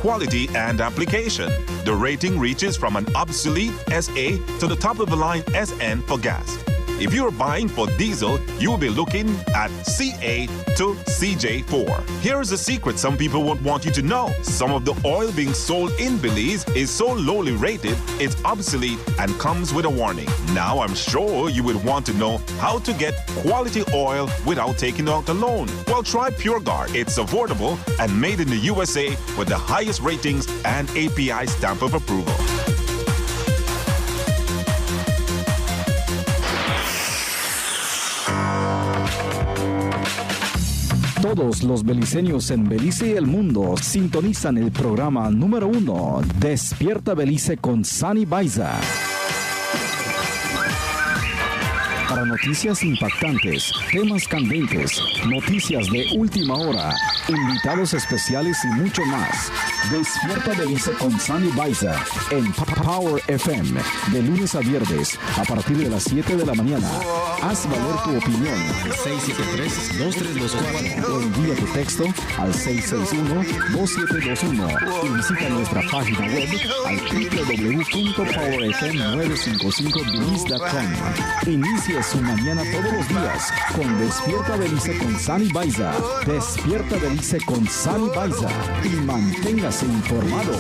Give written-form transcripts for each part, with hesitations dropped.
quality and application. The rating reaches from an obsolete SA to the top-of-the-line SN for gas. If you're buying for diesel, you'll be looking at CA to CJ4. Here's a secret some people won't want you to know. Some of the oil being sold in Belize is so lowly rated, it's obsolete and comes with a warning. Now I'm sure you would want to know how to get quality oil without taking out a loan. Well, try Pure Guard. It's affordable and made in the USA with the highest ratings and API stamp of approval. Todos los beliceños en Belice y el mundo sintonizan el programa número 1, Despierta Belice con Sunny Baiza. Para noticias impactantes, temas candentes, noticias de última hora, invitados especiales y mucho más. Despierta Belice con Sunny Baiza en Power FM, de lunes a viernes, a partir de las 7 de la mañana. Haz valer tu opinión. 673-2324. O envía tu texto al 661-2721. Y visita nuestra página web al www.powerfm955belize.com. Inicie su mañana todos los días con Despierta Belice con Sunny Baiza. Despierta Belice con Sunny Baiza y manténgase informado.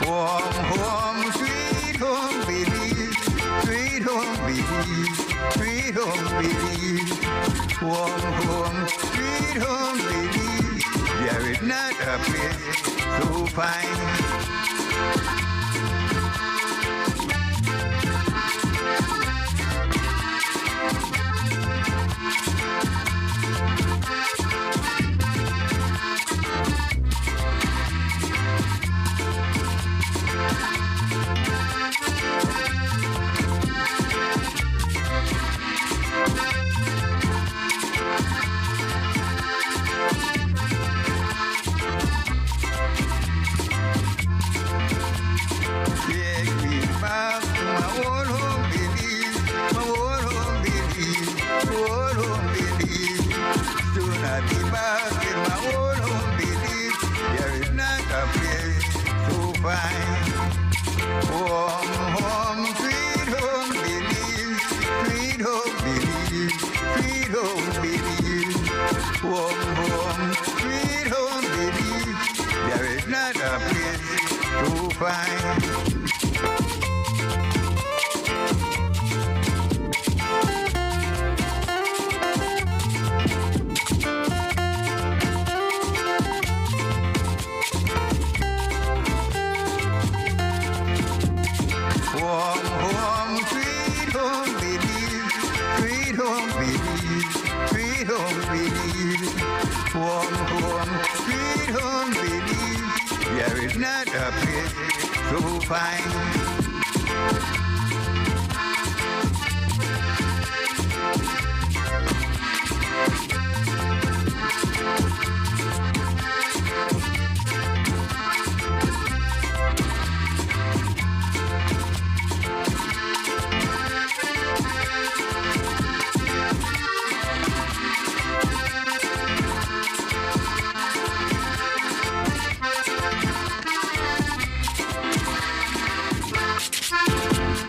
Home, sweet home, Belize, sweet home, Belize, sweet home, Belize. Home, sweet home, Belize. There is not a place so fine.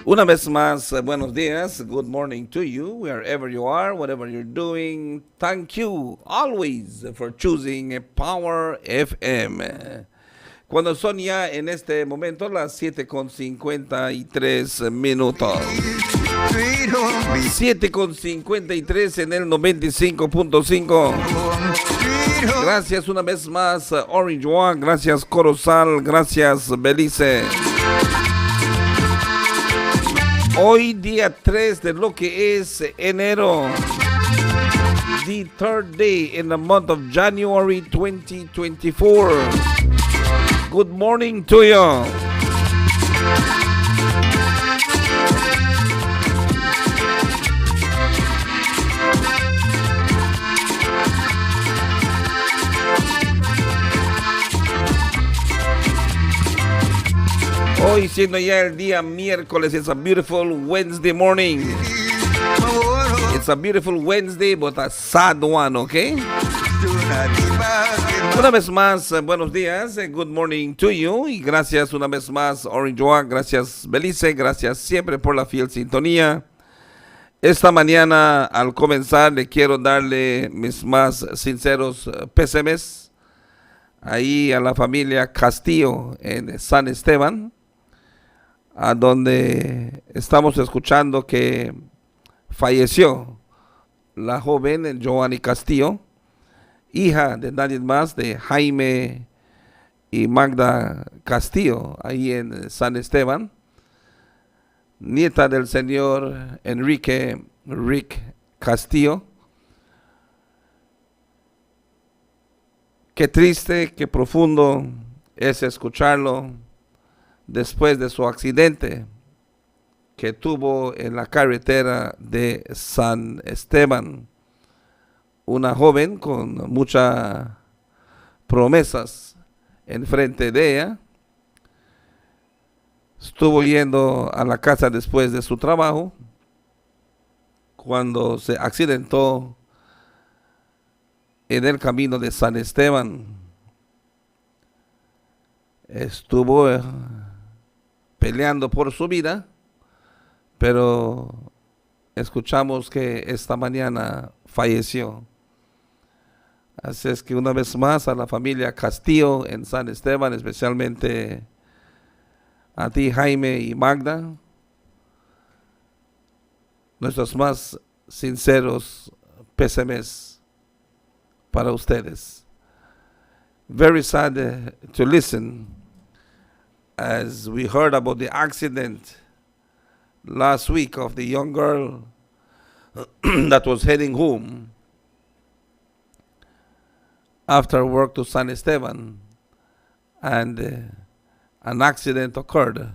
Una vez más, buenos días. Good morning to you, wherever you are, whatever you're doing. Thank you always for choosing Power FM. Cuando son ya en este momento las 7:53 minutos. 7:53 en el 95.5. Gracias una vez más, Orange One. Gracias, Corozal. Gracias, Belice. Hoy día 3 de lo que es enero, the third day in the month of January 2024. Good morning to you. Hoy siendo ya el día miércoles, it's a beautiful Wednesday morning. It's It's a beautiful Wednesday, but a sad one, okay? Soon I'll be back in Una vez más, buenos días, good morning to you. Y gracias una vez más, Orange One, gracias Belize, gracias siempre por la fiel sintonía. Esta mañana, al comenzar, le quiero darle mis más sinceros pésames ahí a la familia Castillo en San Esteban, a donde estamos escuchando que falleció la joven Joanny Castillo, hija de nadie más de Jaime y Magda Castillo, ahí en San Esteban, nieta del señor Enrique Rick Castillo. Qué triste, qué profundo es escucharlo después de su accidente que tuvo en la carretera de San Esteban. Una joven con muchas promesas enfrente de ella. Estuvo yendo a la casa después de su trabajo cuando se accidentó en el camino de San Esteban. Estuvo peleando por su vida, pero escuchamos que esta mañana falleció. Así es que una vez más a la familia Castillo en San Esteban, especialmente a ti, Jaime y Magda, nuestros más sinceros pésames para ustedes. Very sad to listen as we heard about the accident last week of the young girl that was heading home after work to San Esteban, and an accident occurred.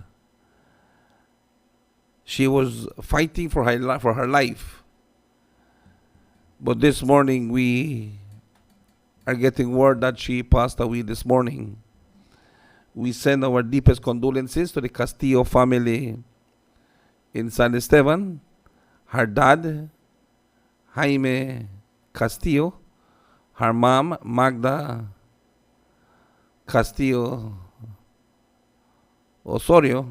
She was fighting for her life, but this morning we are getting word that she passed away this morning. We send our deepest condolences to the Castillo family in San Esteban, her dad, Jaime Castillo, her mom, Magda Castillo Osorio.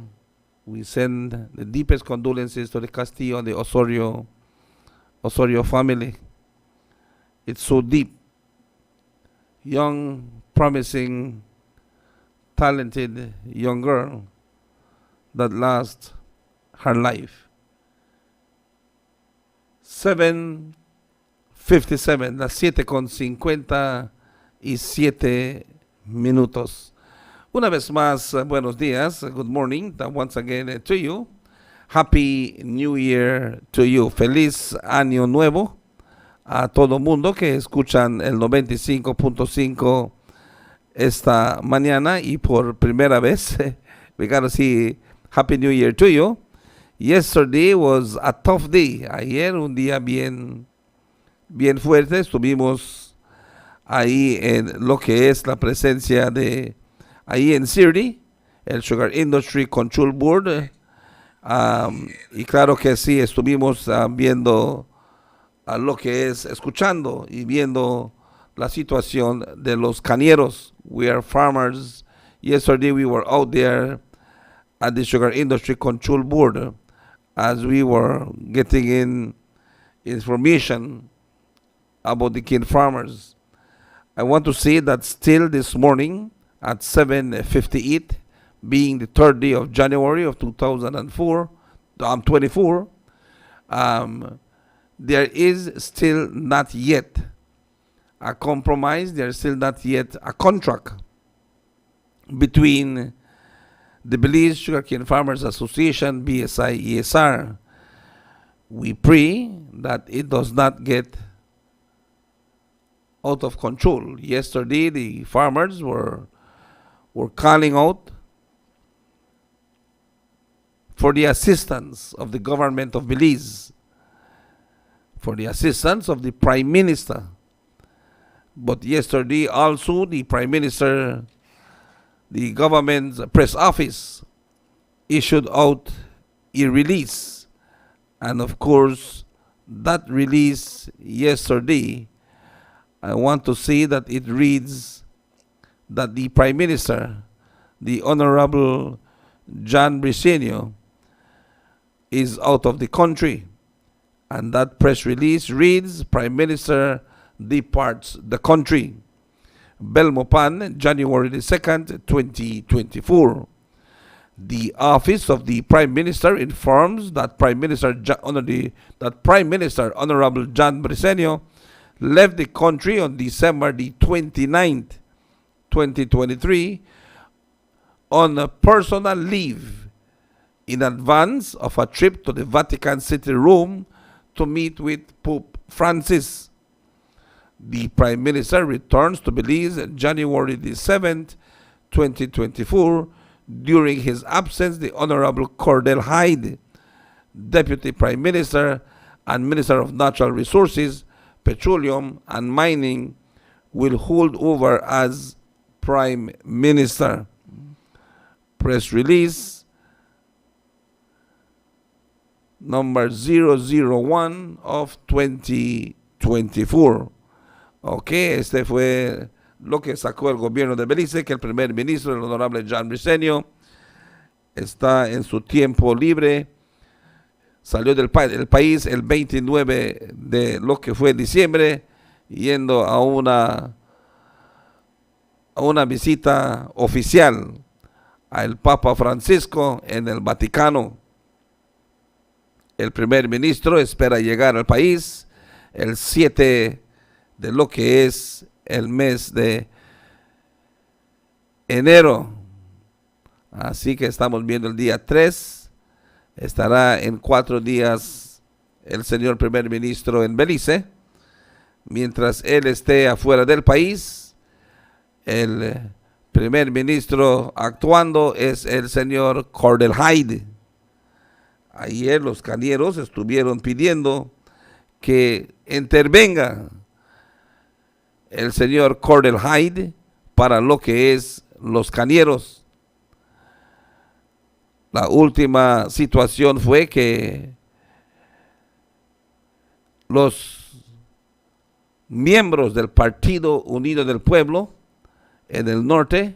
We send the deepest condolences to the Castillo and the Osorio family. It's so deep. Young, promising, talented young girl that lost her life. 7:57, las 7:57 minutos. Una vez más, buenos días, good morning, once again to you. Happy New Year to you. Feliz Año Nuevo a todo mundo que escuchan el 95.5 esta mañana y por primera vez. We gotta see Happy New Year to you. Yesterday was a tough day. Ayer un día bien fuerte. Estuvimos ahí en lo que es la presencia de ahí en Siri, el Sugar Industry Control Board. Y claro que sí, estuvimos viendo lo que es, escuchando y viendo la situación de los cañeros. We are farmers. Yesterday we were out there at the Sugar Industry Control Board as we were getting in information about the cane farmers. I want to say that still this morning at 7:58, being the third day of January of 2024, there is still not yet a compromise, there is still not yet a contract between the Belize Sugarcane Farmers Association, BSI-ESR. We pray that it does not get out of control. Yesterday, the farmers were calling out for the assistance of the government of Belize, for the assistance of the Prime Minister. But yesterday also the Prime Minister, the government's press office, issued out a release. And of course, that release yesterday, I want to see that it reads that the Prime Minister, the Honorable John Briceño, is out of the country. And that press release reads, Prime Minister departs the country. Belmopan, January the 2nd, 2024. The office of the Prime Minister informs that Prime Minister Honorable John Briceño left the country on December the 29th, 2023 on a personal leave in advance of a trip to the Vatican City, Rome, to meet with Pope Francis. The Prime Minister returns to Belize January the 7th, 2024. During his absence, the Honorable Cordell Hyde, Deputy Prime Minister and Minister of Natural Resources, Petroleum and Mining, will hold over as Prime Minister. Press release number 001 of 2024. Ok, este fue lo que sacó el gobierno de Belice, que el primer ministro, el honorable John Briceño, está en su tiempo libre. Salió del país el 29 de lo que fue diciembre, yendo a una visita oficial al Papa Francisco en el Vaticano. El primer ministro espera llegar al país el 7 de lo que es el mes de enero. Así que estamos viendo el día 3. Estará en 4 días el señor primer ministro en Belice. Mientras él esté afuera del país, el primer ministro actuando es el señor Cordell Hyde. Ayer los cañeros estuvieron pidiendo que intervenga el señor Cordell Hyde para lo que es los cañeros. La última situación fue que los miembros del Partido Unido del Pueblo en el norte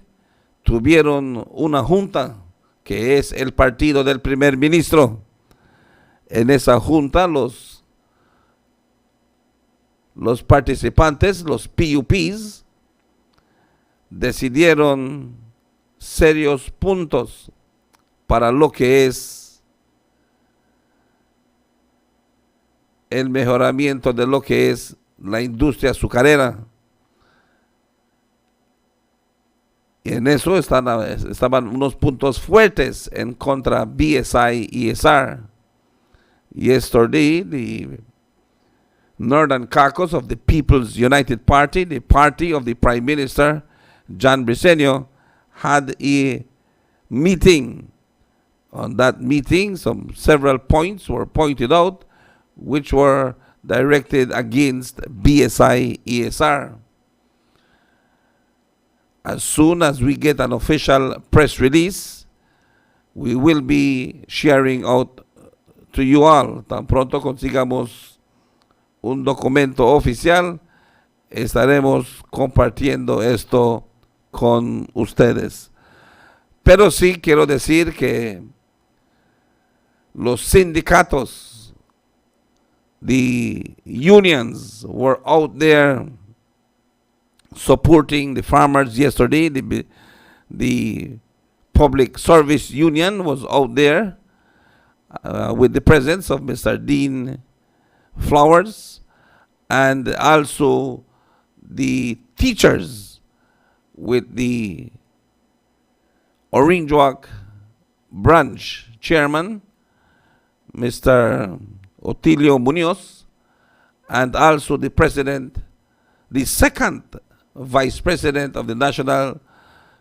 tuvieron una junta que es el partido del primer ministro. En esa junta los participantes, los PUPs, decidieron serios puntos para lo que es el mejoramiento de lo que es la industria azucarera. Y en eso estaban unos puntos fuertes en contra BSI ESR. Yesterday, the Northern Caucus of the People's United Party, the party of the Prime Minister, John Briceño, had a meeting. On that meeting, several points were pointed out, which were directed against BSI ESR. As soon as we get an official press release, we will be sharing out to you all. Tan pronto consigamos un documento oficial, estaremos compartiendo esto con ustedes. Pero sí quiero decir que los sindicatos, the unions, were out there supporting the farmers yesterday. The Public Service Union was out there with the presence of Mr. Dean Flowers, and also the teachers with the Orange Walk branch chairman, Mr. Otilio Munoz, and also the president, the second vice president of the National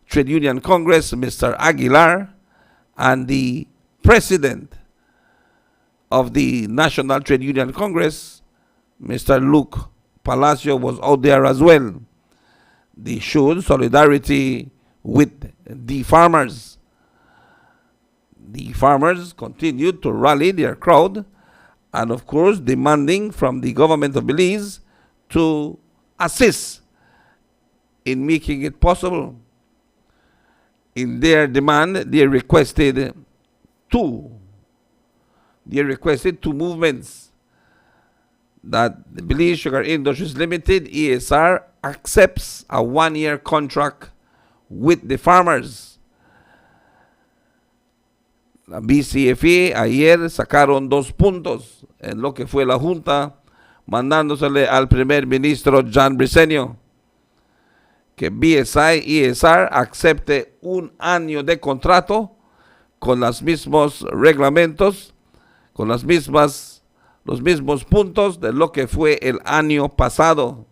Trade Union Congress, Mr. Aguilar, and the president of the National Trade Union Congress, Mr. Luke Palacio, was out there as well. They showed solidarity with the farmers. The farmers continued to rally their crowd and of course demanding from the government of Belize to assist in making it possible. In their demand, they requested two movements: that the Belize Sugar Industries Limited, ESR, accepts a one-year contract with the farmers. La BCFE ayer sacaron 2 puntos en lo que fue la Junta, mandándosele al primer ministro Jan Briceño que BSI y ESR acepte un año de contrato con los mismos reglamentos, con los mismos puntos de lo que fue el año pasado.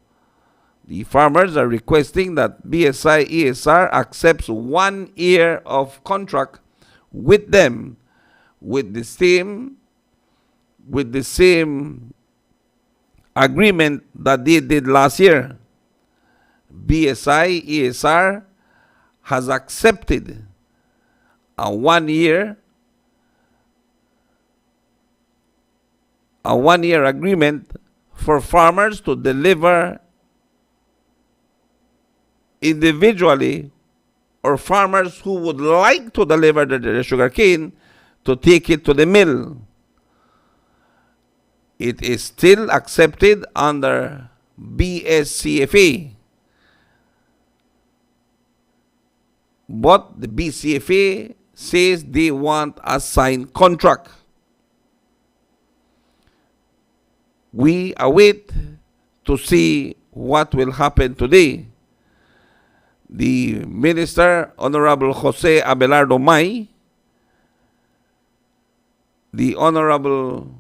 The farmers are requesting that BSI ESR accepts 1 year of contract with them with the same agreement that they did last year. BSI ESR has accepted a 1 year agreement for farmers to deliver individually, or farmers who would like to deliver the sugar cane to take it to the mill. It is still accepted under BSCFA. But the BCFA says they want a signed contract. We await to see what will happen today. The Minister, Honorable Jose Abelardo May, the Honorable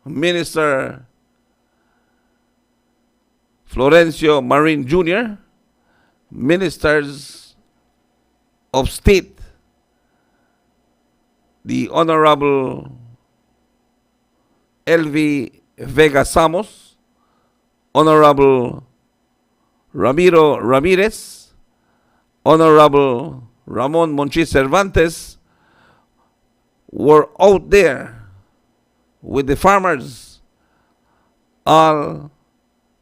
Minister Florencio Marin Jr., Ministers of State, the Honorable Elvi Vega Samos, Honorable Ramiro Ramirez, Honorable Ramon Monchis Cervantes were out there with the farmers. All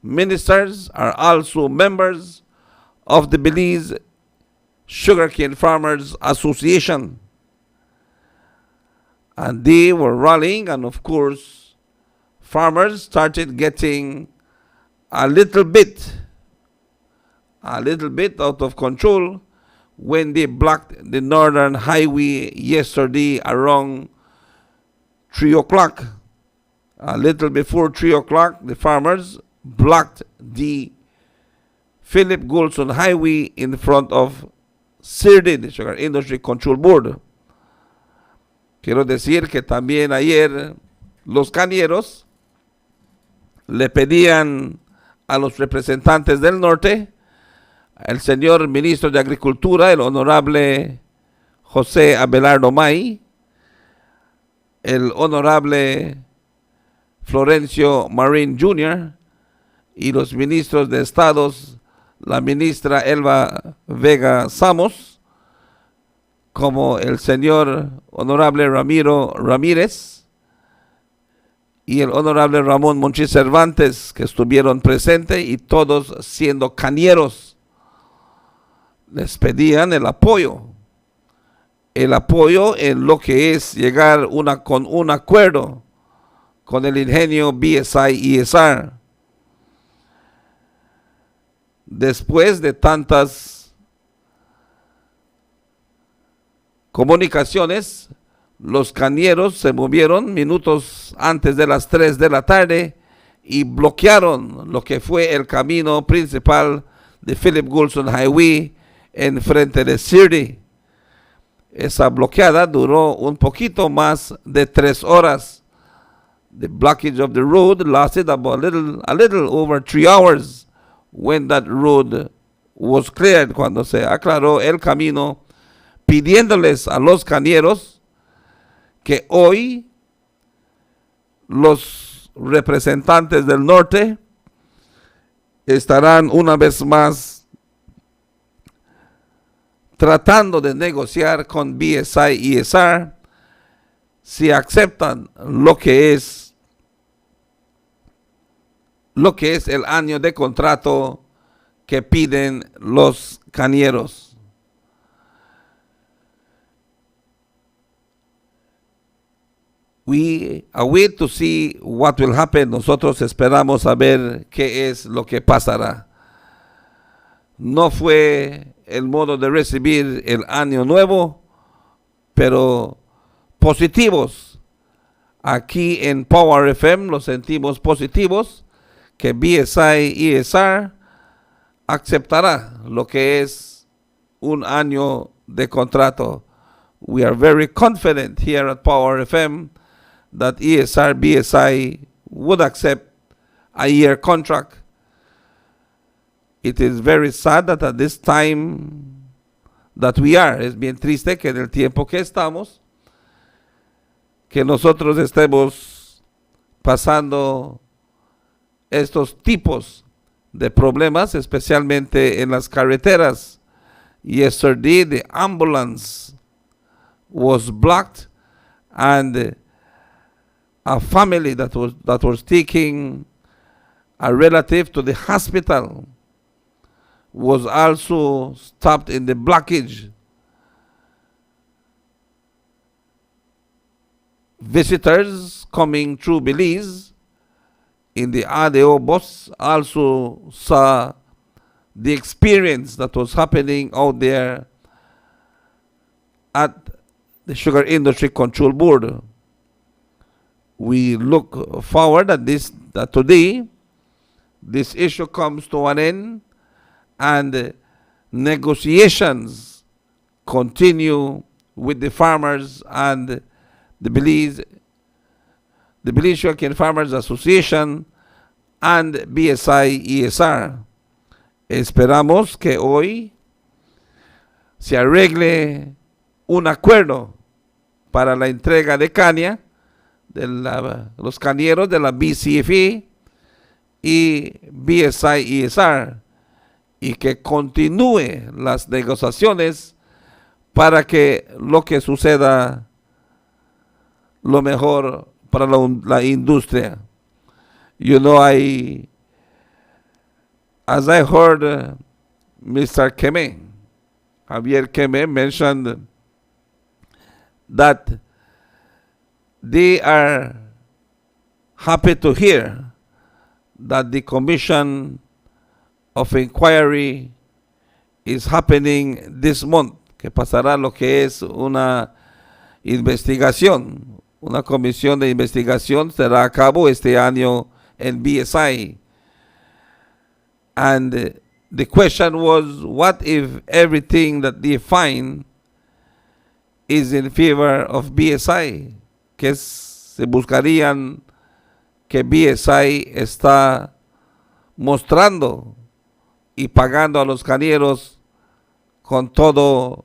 ministers are also members of the Belize Sugarcane Farmers Association. And they were rallying, and of course, farmers started getting a little bit out of control when they blocked the northern highway yesterday around 3 o'clock. A little before 3 o'clock, the farmers blocked the Philip Goulson Highway in front of SIRDI, the Sugar Industry Control Board. Quiero decir que también ayer los cañeros le pedían a los representantes del norte, el señor ministro de Agricultura, el honorable José Abelardo May, el honorable Florencio Marin Jr. y los ministros de Estados, la ministra Elva Vega Samos, como el señor honorable Ramiro Ramírez y el honorable Ramón Monchis Cervantes, que estuvieron presentes, y todos siendo cañeros. Les pedían el apoyo en lo que es llegar con un acuerdo con el ingenio BSI ESR. Después de tantas comunicaciones, los cañeros se movieron minutos antes de las 3 de la tarde y bloquearon lo que fue el camino principal de Philip Goulson Highway en frente de SIRDI. Esa bloqueada duró un poquito más de 3 horas. The blockage of the road lasted about a little over 3 hours when that road was cleared, cuando se aclaró el camino, pidiéndoles a los cañeros que hoy los representantes del norte estarán una vez más tratando de negociar con BSI y ESR si aceptan lo que es lo que es el año de contrato que piden los cañeros. We await to see what will happen. Nosotros esperamos a ver qué es lo que pasará. No fue el modo de recibir el año nuevo, pero positivos. Aquí en Power FM los sentimos positivos, que BSI ESR aceptará lo que es un año de contrato. We are very confident here at Power FM that ESR BSI would accept a year contract. It is very sad that at this time that we are, es bien triste que en el tiempo que estamos, que nosotros estemos pasando estos tipos de problemas, especialmente en las carreteras. Yesterday, the ambulance was blocked, and a family that was taking a relative to the hospital was also stopped in the blockage. Visitors coming through Belize in the ADO bus also saw the experience that was happening out there at the Sugar Industry Control Board. We look forward that today this issue comes to an end and negotiations continue with the farmers and the Belize Sugarcane Farmers Association and BSI ESR. Esperamos que hoy se arregle un acuerdo para la entrega de caña de los cañeros de la BCFE y BSI ESR, y que continúe las negociaciones para que lo que suceda lo mejor para la industria. You know, as I heard Mr. Javier Keme mentioned that they are happy to hear that the commission of inquiry is happening this month, que pasará lo que es una investigación. Una comisión de investigación será a cabo este año en BSI. And the question was, what if everything that they find is in favor of BSI? Que se buscarían que BSI está mostrando y pagando a los cañeros con todo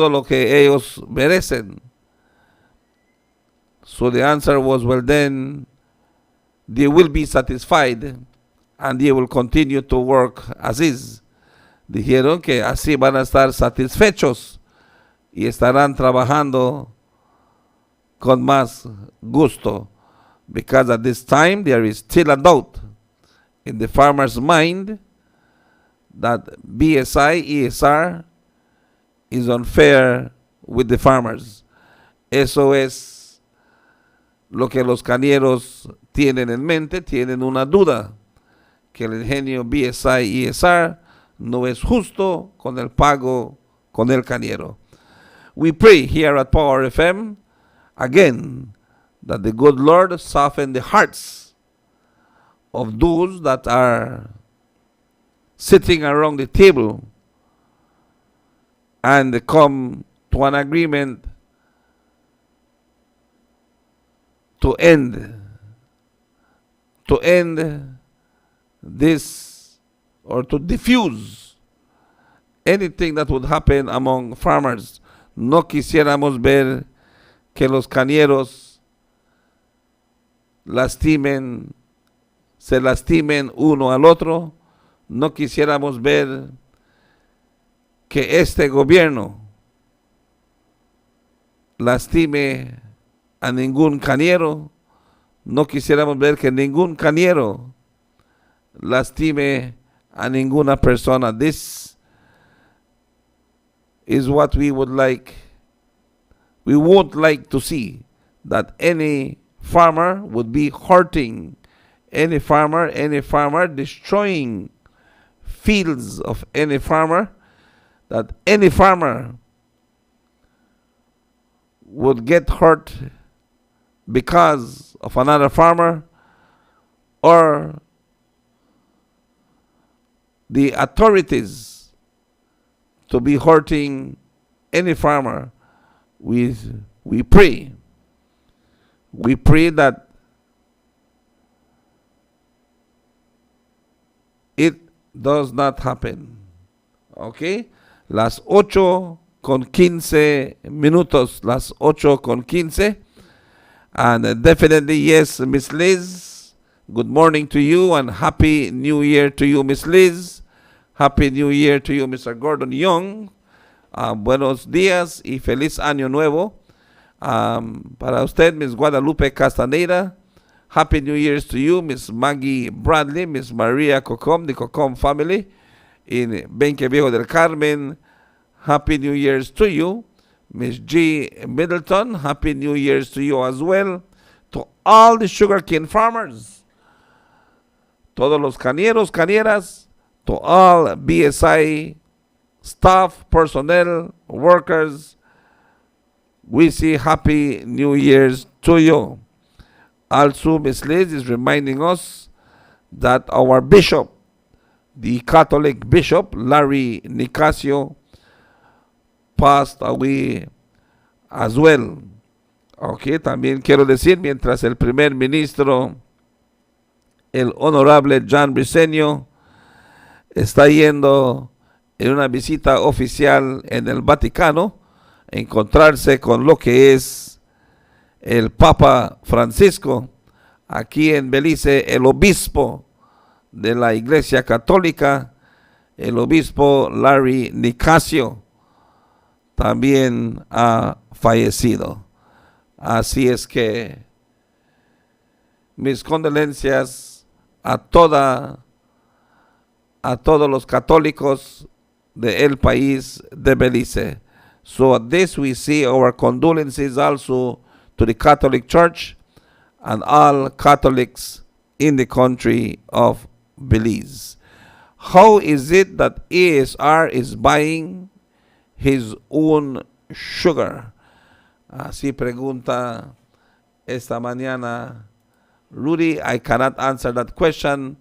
lo que ellos merecen. So the answer was, well, then they will be satisfied and they will continue to work as is. Dijeron que así van a estar satisfechos y estarán trabajando con más gusto, because at this time there is still a doubt in the farmer's mind that BSI ESR is unfair with the farmers. Eso es lo que los cañeros tienen en mente, tienen una duda, que el ingenio BSI ESR no es justo con el pago con el cañero. We pray here at Power FM again that the good Lord soften the hearts of those that are sitting around the table and come to an agreement to end this, or to diffuse anything that would happen among farmers. No quisiéramos ver que los cañeros se lastimen uno al otro. No quisiéramos ver que este gobierno lastime a ningún cañero. No quisiéramos ver que ningún cañero lastime a ninguna persona. This is what we would like. We won't like to see that any farmer would be hurting any farmer destroying fields of any farmer, that any farmer would get hurt because of another farmer, or the authorities to be hurting any farmer. We pray that it does not happen. Okay? Las 8:15. Las 8:15. And definitely, yes, Miss Liz, good morning to you and Happy New Year to you, Miss Liz. Happy New Year to you, Mr. Gordon Young. Buenos días y feliz año nuevo. Para usted, Miss Guadalupe Castaneda. Happy New Year's to you, Miss Maggie Bradley, Miss Maria Cocom, the Cocom family in Benque Viejo del Carmen. Happy New Year's to you. Miss G. Middleton, Happy New Year's to you as well. To all the sugarcane farmers, todos los cañeros, cañeras, to all BSI staff, personnel, workers, we say Happy New Year's to you. Also, Miss Liz is reminding us that our bishop, the Catholic Bishop, Larry Nicasio, passed away as well. Ok, también quiero decir, mientras el primer ministro, el honorable John Briceño, está yendo en una visita oficial en el Vaticano, encontrarse con lo que es el Papa Francisco, aquí en Belice, el obispo de la Iglesia Católica, el obispo Larry Nicasio, también ha fallecido. Así es que mis condolencias a todos los católicos del país de Belice. So at this we see our condolences also to the Catholic Church and all Catholics in the country of Belize. How is it that ASR is buying his own sugar? Así pregunta esta mañana Rudy. I cannot answer that question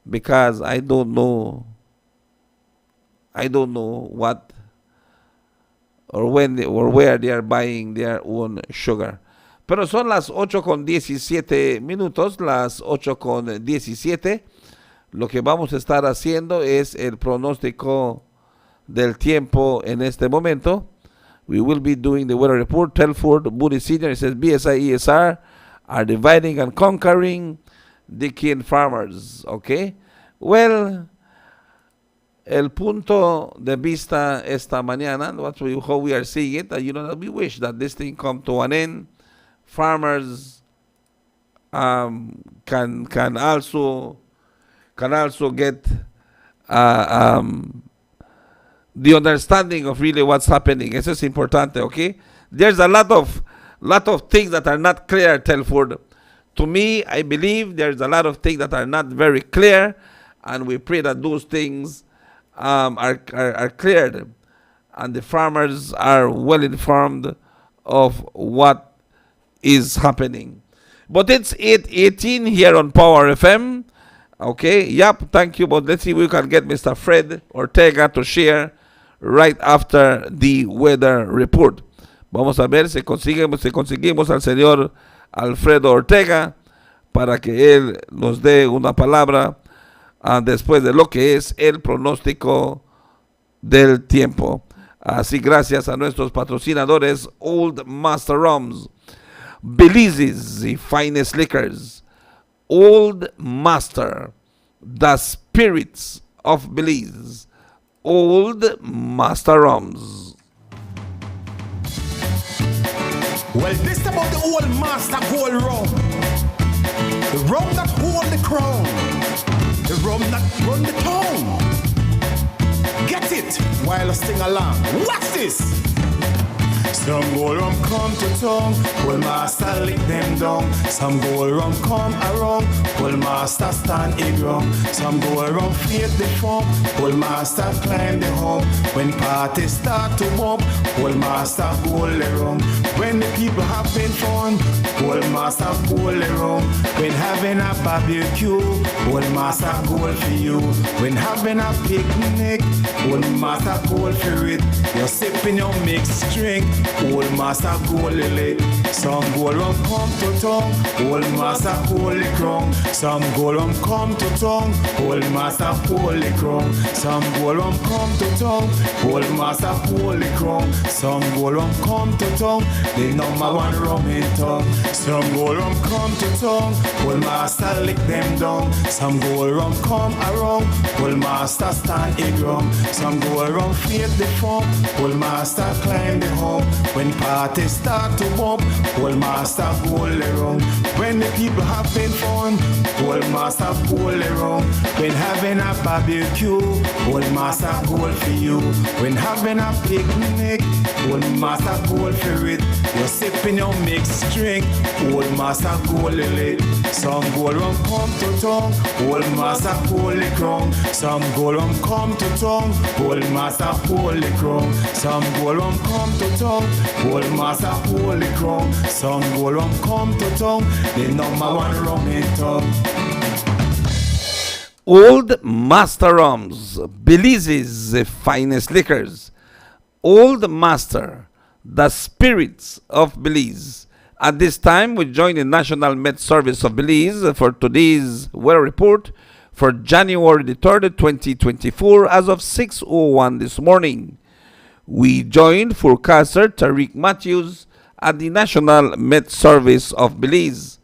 because I don't know what or when or where they are buying their own sugar. Pero son las 8:17, las 8:17. Lo que vamos a estar haciendo es el pronóstico del tiempo en este momento. We will be doing the weather report. Telford Moody Sr. says BSI ESR are dividing and conquering the cane farmers. Okay? Well, el punto de vista esta mañana, how we are seeing it, that we wish that this thing come to an end. Farmers can also get the understanding of really what's happening. Eso es importante, okay? There's a lot of things that are not clear, Telford. To me, I believe there's a lot of things that are not very clear, and we pray that those things are cleared, and the farmers are well informed of what is happening. But it's 8:18 here on Power FM. Okay, yep, thank you. But let's see if we can get Mr. Fred Ortega to share right after the weather report. Vamos a ver si conseguimos al señor Alfredo Ortega para que él nos dé una palabra después de lo que es el pronóstico del tiempo. Así, gracias a nuestros patrocinadores, Old Master Rums, Belize's finest liquors, Old Master, the spirits of Belize, Old Master Rums. Well, this about the Old Master Gold Rum. The rum that hold the crown. The rum that run the town. Get it while I sing along. Watch this. Some gold rum come to tongue, well master lick them down. Some gold rum come around, well master stand a ground. Some gold rum feed the form, well master climb the home. When parties start to bump, well master gold the rum. When the people having fun, well master gold the rum. When having a barbecue, well master gold for you. When having a picnic, well master gold for it. You're sipping your mixed drink, old master gold lily. Some gold rum come to tongue, old master holy crown. Some gold rum come to tongue, old master holy crown. Some gold rum come to tongue, old master holy crown. Some gold rum come to tongue, the number one rum in town. Some gold rum come to tongue, old master lick them down. Some gold rum come around, old master stand a drum. Some gold rum feed the form, old master climb the home. When parties start to bump, old master gold around. When the people having fun, old master gold around. When having a barbecue, old master gold for you. When having a picnic, old master gold for it. You're sipping your mixed drink, old master gold lily. Some gold rum come to tongue, old master holy crown. Some gold rum come to tongue, old master holy crown. Some gold rum come to tongue, old master holy crown. Some gold rum come to tongue, the number one rum in town. Old Master Rums, Belize's finest liquors. Old Master, the spirits of Belize. At this time, we join the National Met Service of Belize for today's weather report for January the 3rd, 2024, as of 6:01 this morning. We joined forecaster Tariq Matthews at the National Met Service of Belize.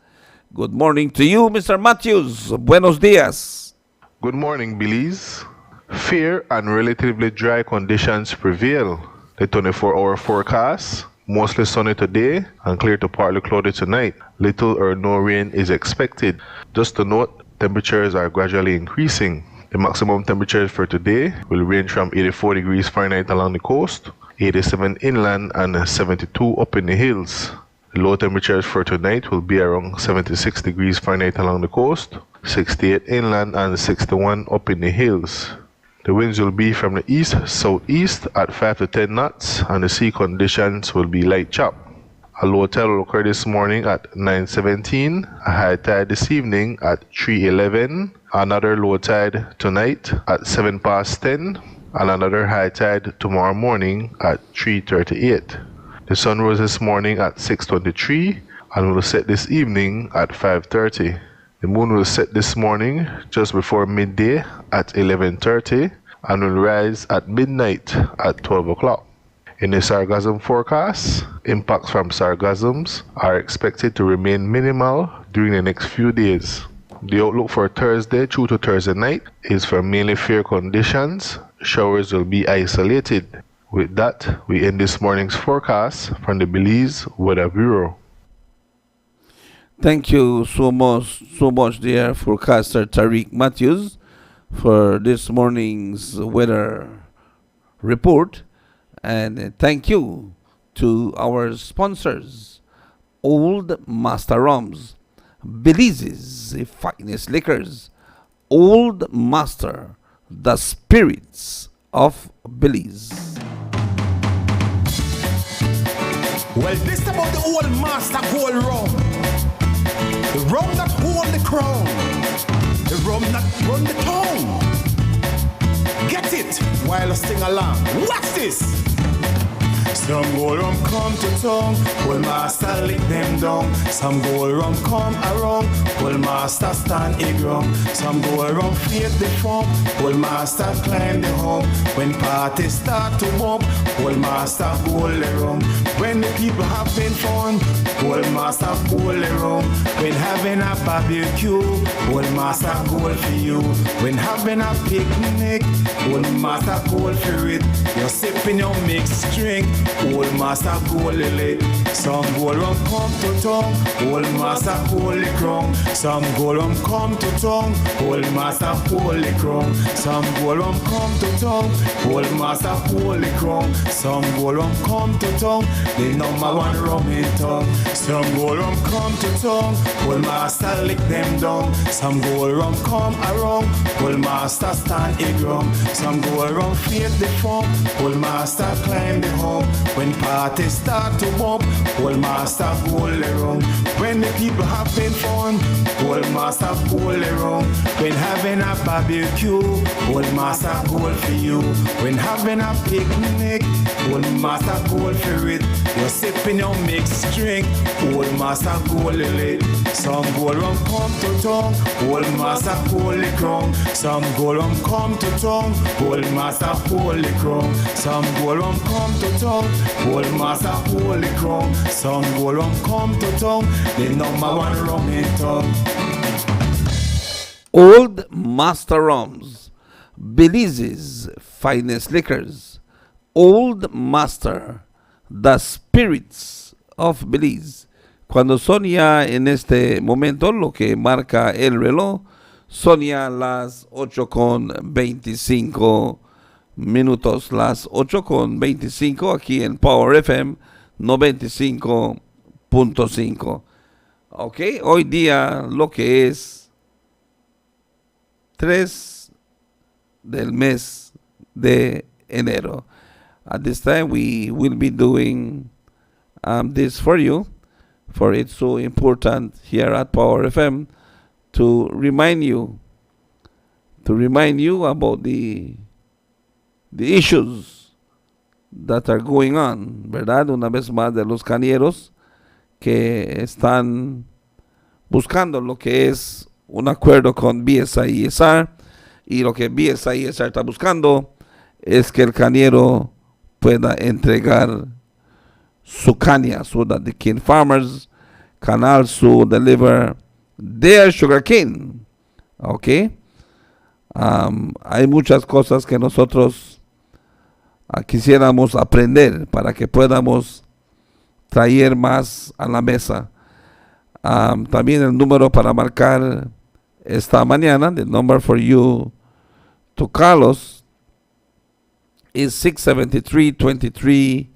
Good morning to you, Mr. Matthews. Buenos dias. Good morning, Belize. Fair and relatively dry conditions prevail. The 24-hour forecast, mostly sunny today and clear to partly cloudy tonight. Little or no rain is expected. Just to note, temperatures are gradually increasing. The maximum temperatures for today will range from 84 degrees Fahrenheit along the coast, 87 inland, and 72 up in the hills. The low temperatures for tonight will be around 76 degrees Fahrenheit along the coast, 68 inland, and 61 up in the hills. The winds will be from the east-southeast at 5 to 10 knots, and the sea conditions will be light chop. A low tide will occur this morning at 9:17, a high tide this evening at 3:11, another low tide tonight at 10:07, and another high tide tomorrow morning at 3:38. The sun rose this morning at 6:23 and will set this evening at 5:30. The moon will set this morning just before midday at 11:30 and will rise at midnight at 12 o'clock. In the sargassum forecast, impacts from sargassums are expected to remain minimal during the next few days. The outlook for Thursday through to Thursday night is for mainly fair conditions. Showers will be isolated. With that, we end this morning's forecast from the Belize Weather Bureau. Thank you so much, dear forecaster Tariq Matthews, for this morning's weather report. And thank you to our sponsors, Old Master Rums, Belize's finest liquors, Old Master, the spirits of Belize. Well, this about the old master gold rum. The rum that hold the crown. The rum that run the town. Get it while I sing along. Watch this. Some gold rum come to tongue, well master lick them down. Some gold rum come around, well master stand a drum. Some gold rum feed the form, well master climb the home. When parties start to bump, well master gold the rum. When the people having fun, well master gold the rum. When having a barbecue, well master gold for you. When having a picnic, well master gold for it. You're sipping your mixed drink, old master gold lily. Some gold rum come to town, old master holy crown. Some gold rum come to town, old master holy crown. Some gold rum come to town, old master holy crown. Some gold rum come to town, the number one rum in town. Some gold rum come to town, old master lick them down. Some gold rum come around, old master stand a drum. Some gold rum fake the form, old master climb the home. When parties start to bump, old master gold around. When the people having fun, old master gold around. When having a barbecue, old master gold for you. When having a picnic, old master gold for it. You're sipping your mixed drink, old master gold lit. Some gold rum come to town, old master holy crown. Some gold rum come to town, old master holy crown. Some gold rum come to town, old master holy crown. Some gold rum come to town, the number one rum in town. Old Master Rums, Belize's finest liquors. Old Master, the spirits of Belize. Cuando son ya en este momento, lo que marca el reloj, son ya las 8:25 minutos, las 8:25 aquí en Power FM 95.5. Ok, hoy día lo que es 3 del mes de enero. At this time we will be doing this for you, for it's so important here at Power FM to remind you about the issues that are going on, ¿verdad? Una vez más, de los cañeros que están buscando lo que es un acuerdo con BSI-ESR, y lo que BSI-ESR está buscando es que el cañero pueda entregar su caña, so that the cane farmers can also deliver their sugar cane. Okay. Hay muchas cosas que nosotros quisiéramos aprender para que podamos traer más a la mesa. También el número para marcar esta mañana, the number for you to call us is 673-2324.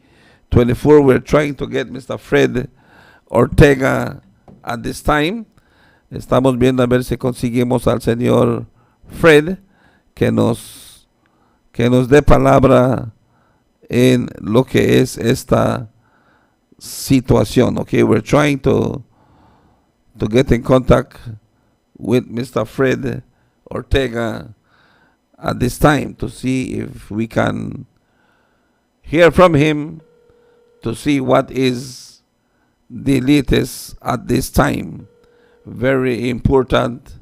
We're trying to get Mr. Fred Ortega at this time. Estamos viendo a ver si conseguimos al señor Fred que nos dé palabra en lo que es esta situación. Okay, we're trying to get in contact with Mr. Fred Ortega at this time to see if we can hear from him, to see what is the latest at this time. Very important,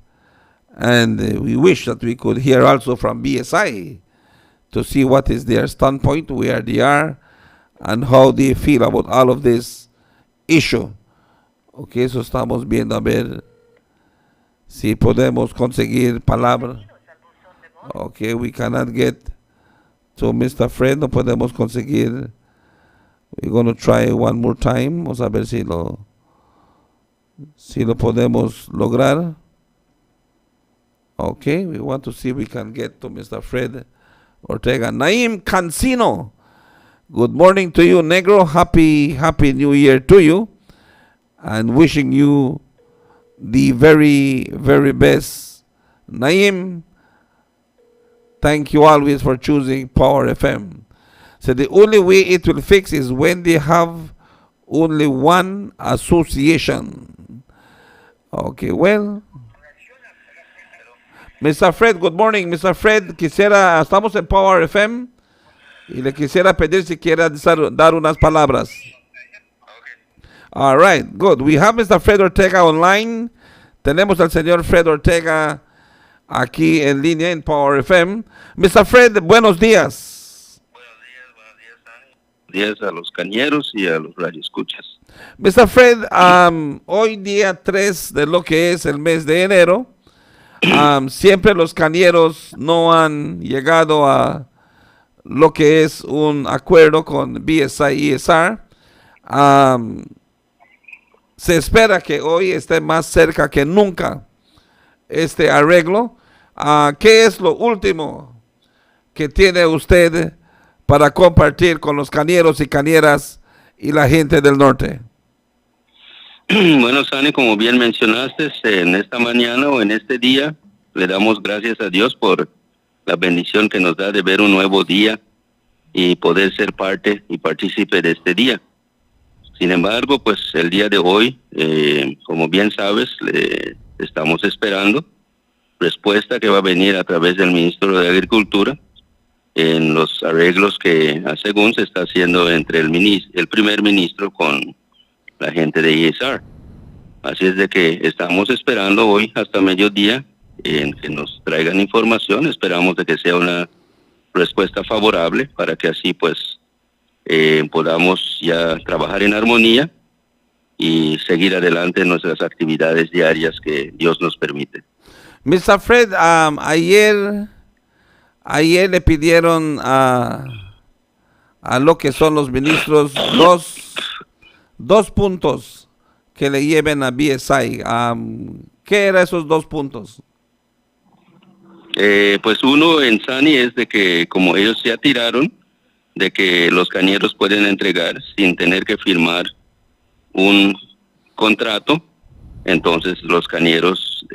and we wish that we could hear also from BSI to see what is their standpoint, where they are, and how they feel about all of this issue. Okay, so estamos viendo a ver si podemos conseguir palabra. Okay, we cannot get to Mr. Fred, no podemos conseguir. We're going to try one more time. Vamos a ver si lo podemos lograr. Okay, we want to see if we can get to Mr. Fred Ortega. Naim Cancino, good morning to you, Negro. Happy New Year to you, and wishing you the very, very best. Naim, thank you always for choosing Power FM. So the only way it will fix is when they have only one association. Okay, well. Mr. Fred, good morning. Mr. Fred, estamos en Power FM y le quisiera pedir si quiere dar unas palabras. All right, good. We have Mr. Fred Ortega online. Tenemos al señor Fred Ortega aquí en línea en Power FM. Mr. Fred, buenos días. Buenos días, Dani. Buenos días a los cañeros y a los radioescuchas. Mr. Fred, hoy día 3 de lo que es el mes de enero, siempre los cañeros no han llegado a lo que es un acuerdo con BSI-ESR. Am, se espera que hoy esté más cerca que nunca este arreglo. ¿Qué es lo último que tiene usted para compartir con los cañeros y cañeras y la gente del norte? Bueno, Sani, como bien mencionaste, en esta mañana o en este día, le damos gracias a Dios por la bendición que nos da de ver un nuevo día y poder ser parte y partícipe de este día. Sin embargo, pues el día de hoy, como bien sabes, le estamos esperando respuesta que va a venir a través del ministro de Agricultura en los arreglos que, según se está haciendo entre el primer ministro con la gente de ISR. Así es de que estamos esperando hoy hasta mediodía en que nos traigan información. Esperamos de que sea una respuesta favorable para que así pues podamos ya trabajar en armonía y seguir adelante en nuestras actividades diarias que Dios nos permite. Mr. Fred, ayer le pidieron a lo que son los ministros dos puntos que le lleven a BSI. ¿Qué eran esos 2 puntos? Pues uno en Sani es de que como ellos se atiraron, de que los cañeros pueden entregar sin tener que firmar un contrato. Entonces los cañeros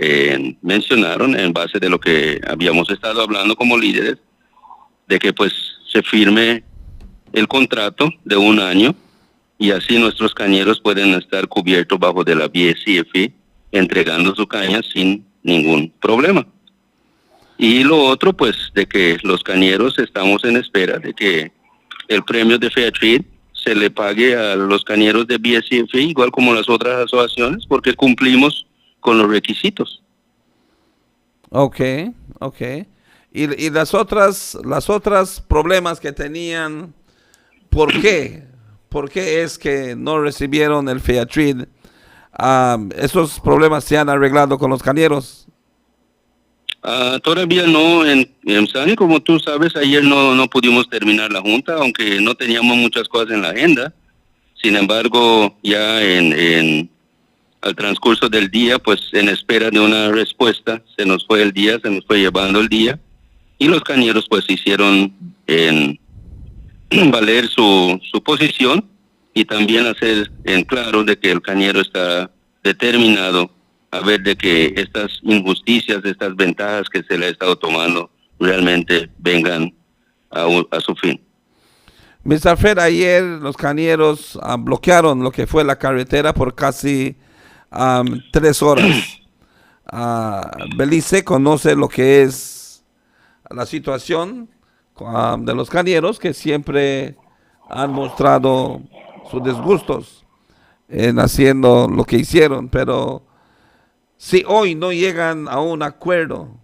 mencionaron, en base de lo que habíamos estado hablando como líderes, de que pues se firme el contrato de 1 año y así nuestros cañeros pueden estar cubiertos bajo de la BSCFE entregando su caña sin ningún problema. Y lo otro pues de que los cañeros estamos en espera de que el premio de Fair Trade se le pague a los cañeros de BSCFE igual como las otras asociaciones porque cumplimos con los requisitos. Ok. Y las otras problemas que tenían, ¿por qué? ¿Por qué es que no recibieron el Fair Trade? ¿Esos problemas se han arreglado con los cañeros? Todavía no, en Sani, como tú sabes, ayer no pudimos terminar la junta, aunque no teníamos muchas cosas en la agenda. Sin embargo, ya al transcurso del día, pues en espera de una respuesta, se nos fue llevando el día, y los cañeros pues hicieron valer su posición y también hacer en claro de que el cañero está determinado a ver de que estas injusticias, estas ventajas que se le ha estado tomando realmente vengan a su fin. Mr. Fred, ayer los cañeros bloquearon lo que fue la carretera por casi 3 horas. Belize conoce lo que es la situación de los cañeros, que siempre han mostrado sus disgustos en haciendo lo que hicieron, pero si hoy no llegan a un acuerdo,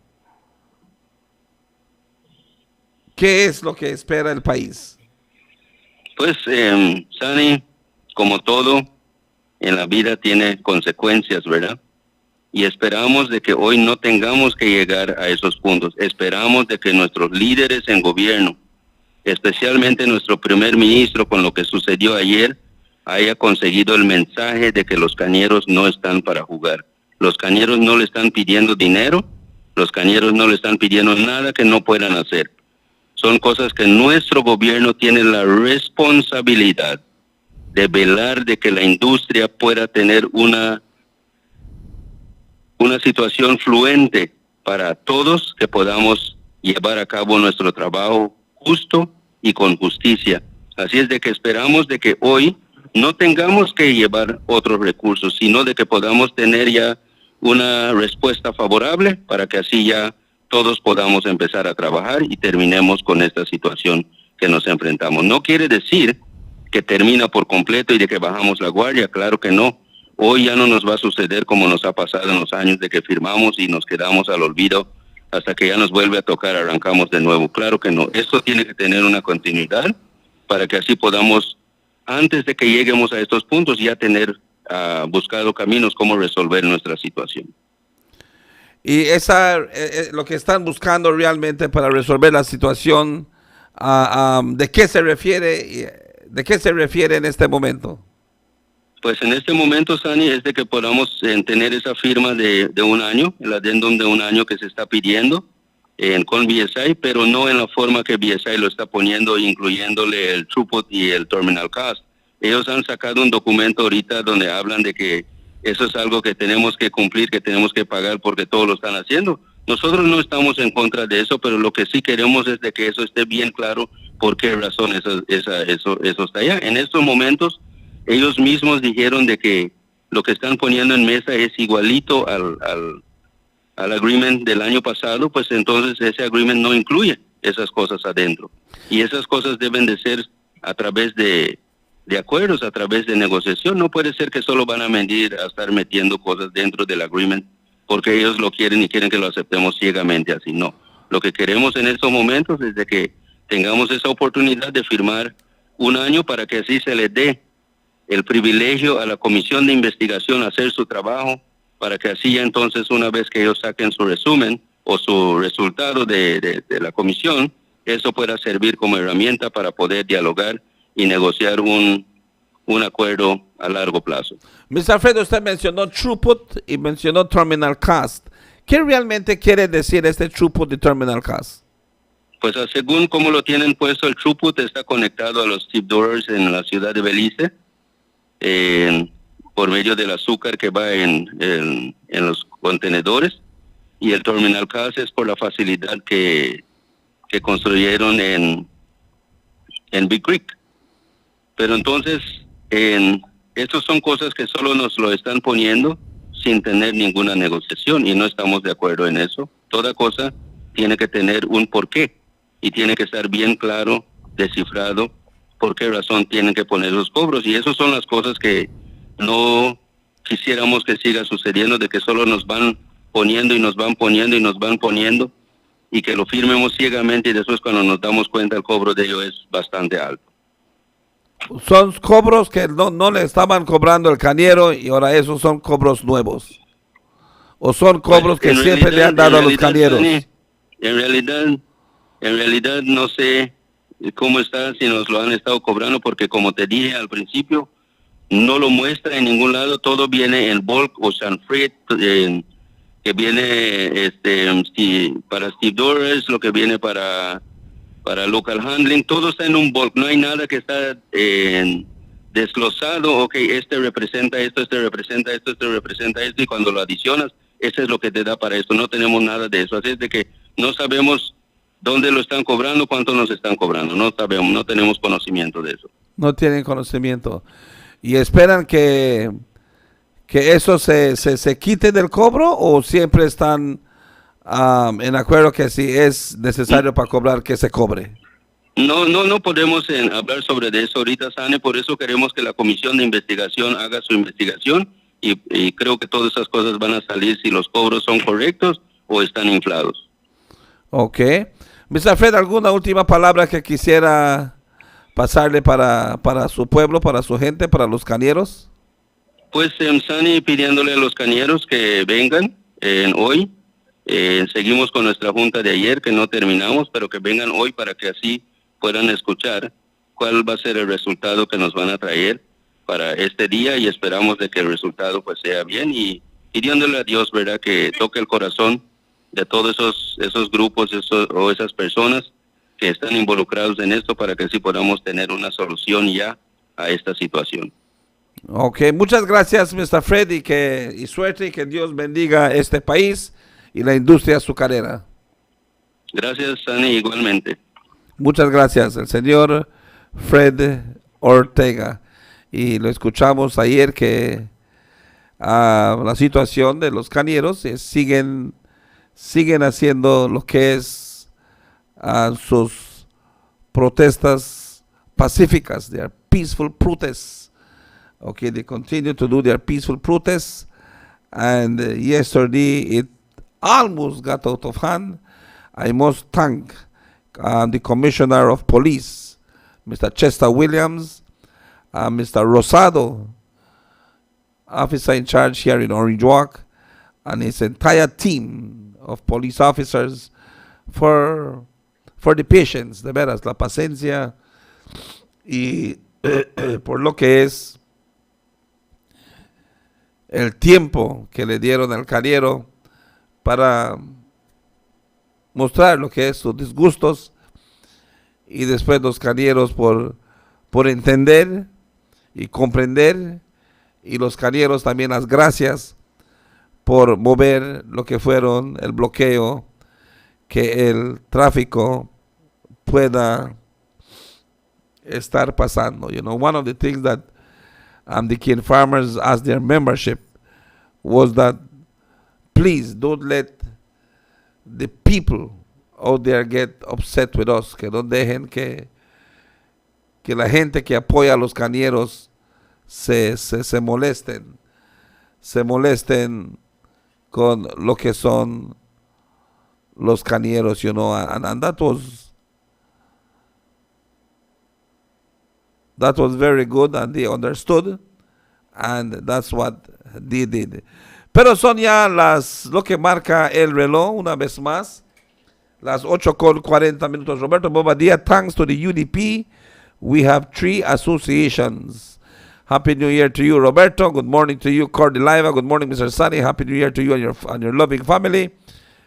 ¿qué es lo que espera el país? Pues, Sani, como todo en la vida tiene consecuencias, ¿verdad? Y esperamos de que hoy no tengamos que llegar a esos puntos. Esperamos de que nuestros líderes en gobierno, especialmente nuestro primer ministro, con lo que sucedió ayer, haya conseguido el mensaje de que los cañeros no están para jugar. Los cañeros no le están pidiendo dinero, los cañeros no le están pidiendo nada que no puedan hacer. Son cosas que nuestro gobierno tiene la responsabilidad de velar de que la industria pueda tener una situación fluente para todos, que podamos llevar a cabo nuestro trabajo justo y con justicia. Así es de que esperamos de que hoy no tengamos que llevar otros recursos, sino de que podamos tener ya una respuesta favorable para que así ya todos podamos empezar a trabajar y terminemos con esta situación que nos enfrentamos. No quiere decir que termina por completo y de que bajamos la guardia, claro que no. Hoy ya no nos va a suceder como nos ha pasado en los años de que firmamos y nos quedamos al olvido hasta que ya nos vuelve a tocar, arrancamos de nuevo. Claro que no. Esto tiene que tener una continuidad para que así podamos, antes de que lleguemos a estos puntos, ya tener buscado caminos cómo resolver nuestra situación. Y lo que están buscando realmente para resolver la situación, ¿de qué se refiere en este momento? Pues en este momento, Sani, es de que podamos tener esa firma de un año, el adendum de un año que se está pidiendo con BSI, pero no en la forma que BSI lo está poniendo, incluyéndole el throughput y el terminal cost. Ellos han sacado un documento ahorita donde hablan de que eso es algo que tenemos que cumplir, que tenemos que pagar porque todos lo están haciendo. Nosotros no estamos en contra de eso, pero lo que sí queremos es de que eso esté bien claro por qué razón eso está allá. En estos momentos, ellos mismos dijeron de que lo que están poniendo en mesa es igualito al agreement del año pasado, pues entonces ese agreement no incluye esas cosas adentro. Y esas cosas deben de ser a través de acuerdos, a través de negociación. No puede ser que solo van a estar metiendo cosas dentro del agreement porque ellos lo quieren y quieren que lo aceptemos ciegamente así. No. Lo que queremos en estos momentos es de que tengamos esa oportunidad de firmar un año para que así se les dé el privilegio a la comisión de investigación hacer su trabajo, para que así ya entonces una vez que ellos saquen su resumen o su resultado de la comisión, eso pueda servir como herramienta para poder dialogar y negociar un acuerdo a largo plazo. Mr. Alfredo, usted mencionó throughput y mencionó terminal cost. ¿Qué realmente quiere decir este throughput y terminal cost? Pues según como lo tienen puesto, el throughput está conectado a los tip doors en la ciudad de Belize, por medio del azúcar que va en los contenedores, y el terminal cost es por la facilidad que construyeron en Big Creek. Pero entonces, estas son cosas que solo nos lo están poniendo sin tener ninguna negociación y no estamos de acuerdo en eso. Toda cosa tiene que tener un porqué y tiene que estar bien claro, descifrado, por qué razón tienen que poner los cobros. Y esas son las cosas que no quisiéramos que siga sucediendo, de que solo nos van poniendo y nos van poniendo y nos van poniendo y que lo firmemos ciegamente y después cuando nos damos cuenta el cobro de ello es bastante alto. Son cobros que no le estaban cobrando el cañero y ahora esos son cobros nuevos. ¿O son cobros que siempre le han dado a los cañeros? En realidad no sé cómo está, si nos lo han estado cobrando, porque como te dije al principio, no lo muestra en ningún lado, todo viene en bulk o Sanfred, que viene para Steve Doris, lo que viene para local handling, todo está en un bulk, no hay nada que está desglosado, ok, este representa esto, este representa esto, este representa esto, y cuando lo adicionas, eso es lo que te da para esto, no tenemos nada de eso, así es de que no sabemos dónde lo están cobrando, cuánto nos están cobrando, no sabemos, no tenemos conocimiento de eso. No tienen conocimiento. ¿Y esperan que eso se quite del cobro o siempre están en acuerdo que si es necesario para cobrar, que se cobre? No podemos hablar sobre eso ahorita, Sane, por eso queremos que la comisión de investigación haga su investigación y creo que todas esas cosas van a salir si los cobros son correctos o están inflados. Ok. Mr. Fred, ¿alguna última palabra que quisiera pasarle para su pueblo, para su gente, para los cañeros? Pues, Sani, pidiéndole a los cañeros que vengan hoy. Seguimos con nuestra junta de ayer, que no terminamos, pero que vengan hoy para que así puedan escuchar cuál va a ser el resultado que nos van a traer para este día, y esperamos de que el resultado pues sea bien, y pidiéndole a Dios, ¿verdad?, que toque el corazón de todos esos grupos o esas personas que están involucrados en esto, para que así podamos tener una solución ya a esta situación. Ok, muchas gracias, Mr. Fred, y suerte, y que Dios bendiga este país y la industria azucarera. Gracias, Sani, igualmente. Muchas gracias, el señor Fred Ortega. Y lo escuchamos ayer que la situación de los cañeros siguen haciendo lo que es sus protestas pacíficas. They are peaceful protests. Okay, they continue to do their peaceful protests. And yesterday it almost got out of hand. I must thank the Commissioner of Police, Mr. Chester Williams, Mr. Rosado, officer in charge here in Orange Walk, and his entire team of police officers for the patience, de veras, la paciencia, y por lo que es el tiempo que le dieron al carriero para mostrar lo que es sus disgustos, y después los carrieros por entender y comprender, y los carrieros también las gracias por mover lo que fueron el bloqueo, que el tráfico pueda estar pasando. You know, one of the things that the Kin farmers asked their membership was that please don't let the people out there get upset with us, que no dejen que la gente que apoya a los cañeros se molesten con lo que son los cañeros, you know, and that was very good, and they understood, and that's what they did. Pero son ya lo que marca el reloj, una vez más, las 8:40. Roberto Bobadilla, thanks to the UDP, we have 3 associations. Happy New Year to you, Roberto. Good morning to you, Cordeliva. Good morning, Mr. Sunny. Happy New Year to you and your loving family.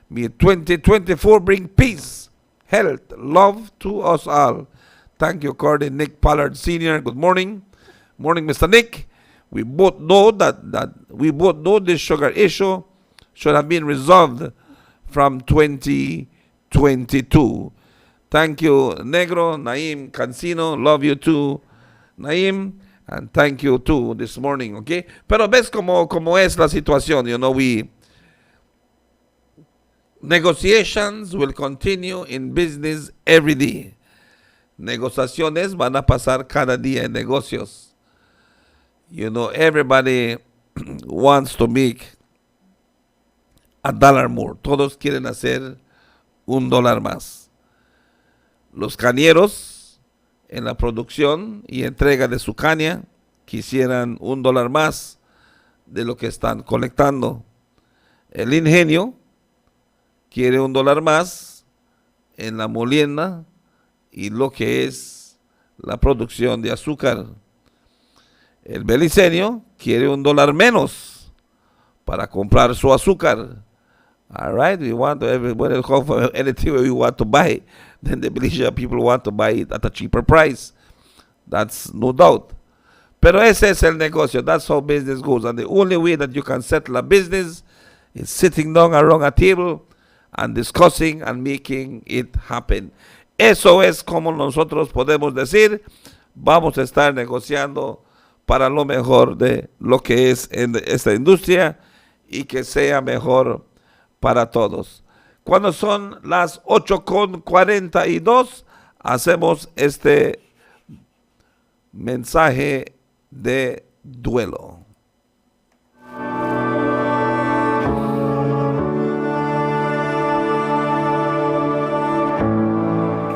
May 2024 bring peace, health, love to us all. Thank you, Cordy. Nick Pollard Sr., good morning. Morning, Mr. Nick. We both know this sugar issue should have been resolved from 2022. Thank you, Negro, Naim, Cancino. Love you too, Naim. And thank you too this morning, okay? Pero ves como es la situación, you know, negotiations will continue in business every day. Negociaciones van a pasar cada día en negocios. You know, everybody wants to make $1 more. Todos quieren hacer $1 más. Los cañeros en la producción y entrega de su caña quisieran $1 más de lo que están colectando. El ingenio quiere $1 más en la molienda y lo que es la producción de azúcar. El beliceño quiere $1 menos para comprar su azúcar. All right, we want to everybody for anything we want to buy, then the Belizean people want to buy it at a cheaper price. That's no doubt. Pero ese es el negocio. That's how business goes. And the only way that you can settle a business is sitting down around a table and discussing and making it happen. Eso es como nosotros podemos decir, vamos a estar negociando para lo mejor de lo que es en esta industria y que sea mejor para todos. Cuando son las 8:42, hacemos este mensaje de duelo.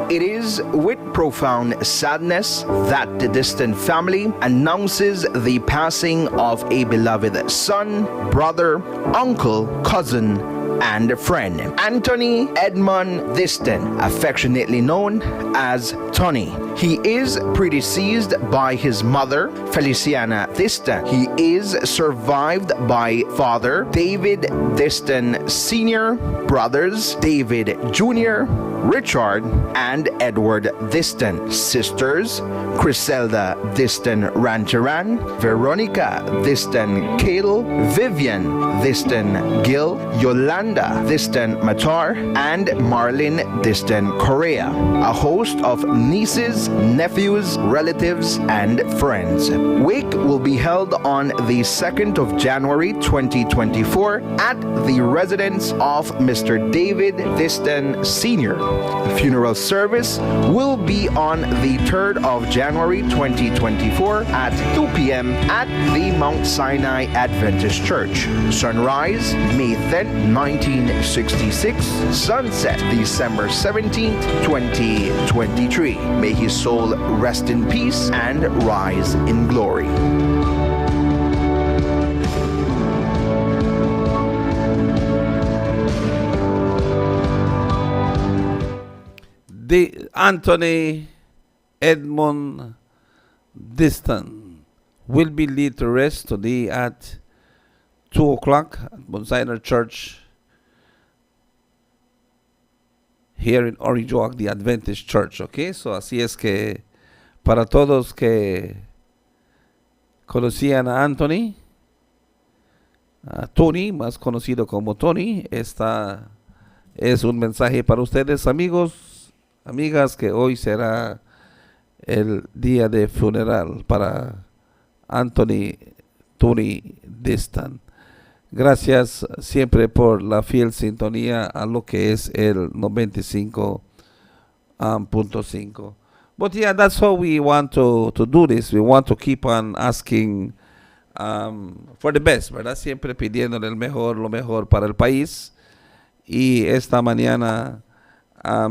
It is with profound sadness that the distant family announces the passing of a beloved son, brother, uncle, cousin, and friend, Anthony Edmund Diston, affectionately known as Tony. He is predeceased by his mother, Feliciana Diston. He is survived by father David Diston Sr., brothers David Jr., Richard, and Edward Diston, sisters Griselda Diston Rancheran, Veronica Diston Cale, Vivian Diston Gill, Yolanda Diston Matar, and Marlene Diston Correa. A host of nieces, nephews, relatives, and friends. Wake will be held on the 2nd of January 2024 at the residence of Mr. David Diston Sr. The funeral service will be on the 3rd of January 2024 at 2 p.m. at the Mount Sinai Adventist Church. Sunrise, May 10, 1966. Sunset, December 17th, 2023. May his soul rest in peace and rise in glory. The Anthony Edmund Diston will be laid to rest today at 2 o'clock at Monsignor Church here in Orange Walk, the Adventist Church, okay? So así es que para todos que conocían a Anthony, a Tony, más conocido como Tony, esta es un mensaje para ustedes, amigos, amigas, que hoy será el día de funeral para Anthony Tony Distan. Gracias siempre por la fiel sintonía a lo que es el 95.5. But yeah, that's how we want to do this. We want to keep on asking for the best, ¿verdad? Siempre pidiéndole el mejor, lo mejor para el país. Y esta mañana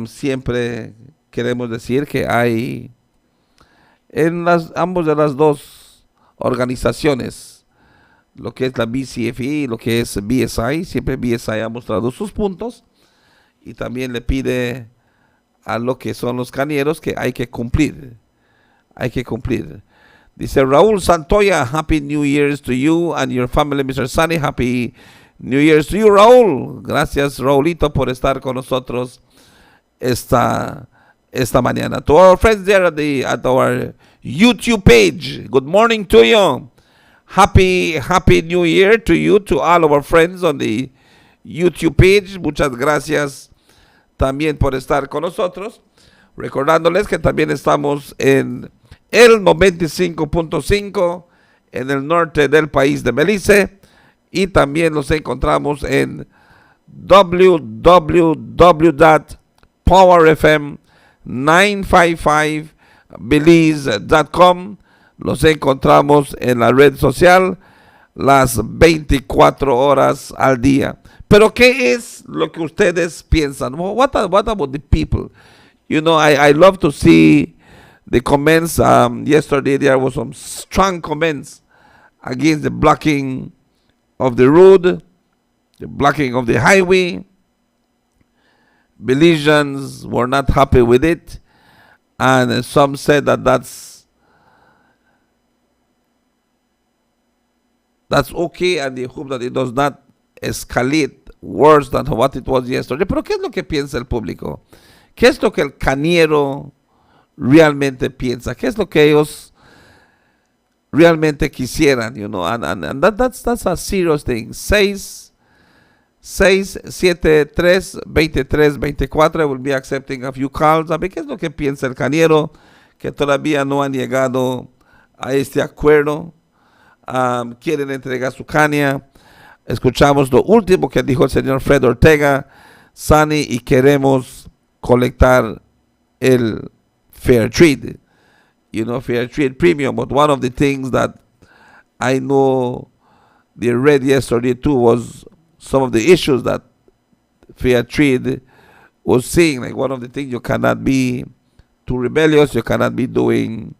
siempre queremos decir que hay en ambos de las dos organizaciones, lo que es la BCFE y lo que es BSI, siempre BSI ha mostrado sus puntos y también le pide a lo que son los cañeros que hay que cumplir. Hay que cumplir. Dice Raúl Santoya, Happy New Year's to you and your family, Mr. Sunny. Happy New Year's to you, Raúl. Gracias, Raulito, por estar con nosotros esta mañana. To our friends there at our YouTube page, good morning to you. Happy New Year to you, to all of our friends on the YouTube page. Muchas gracias también por estar con nosotros. Recordándoles que también estamos en el 95.5 en el norte del país de Belize. Y también nos encontramos en www.powerfm955belize.com. Los encontramos en la red social las 24 horas al día. Pero ¿qué es lo que ustedes piensan? What about the people? You know, I love to see the comments. Yesterday there was some strong comments against the blocking of the road, the blocking of the highway. Belizeans were not happy with it, and some said that that's okay, and they hope that it does not escalate worse than what it was yesterday. Pero ¿qué es lo que piensa el público? ¿Qué es lo que el cañero realmente piensa? ¿Qué es lo que ellos realmente quisieran? You know, and that's a serious thing. 673-2324. I will be accepting a few calls. A ver, ¿qué es lo que piensa el cañero que todavía no han llegado a este acuerdo? Quieren entregar su caña. Escuchamos lo último que dijo el señor Fred Ortega, Sunny, y queremos colectar el fair trade, you know, fair trade premium. But one of the things that I know they read yesterday too was some of the issues that fair trade was saying. Like, one of the things, you cannot be too rebellious, you cannot be doing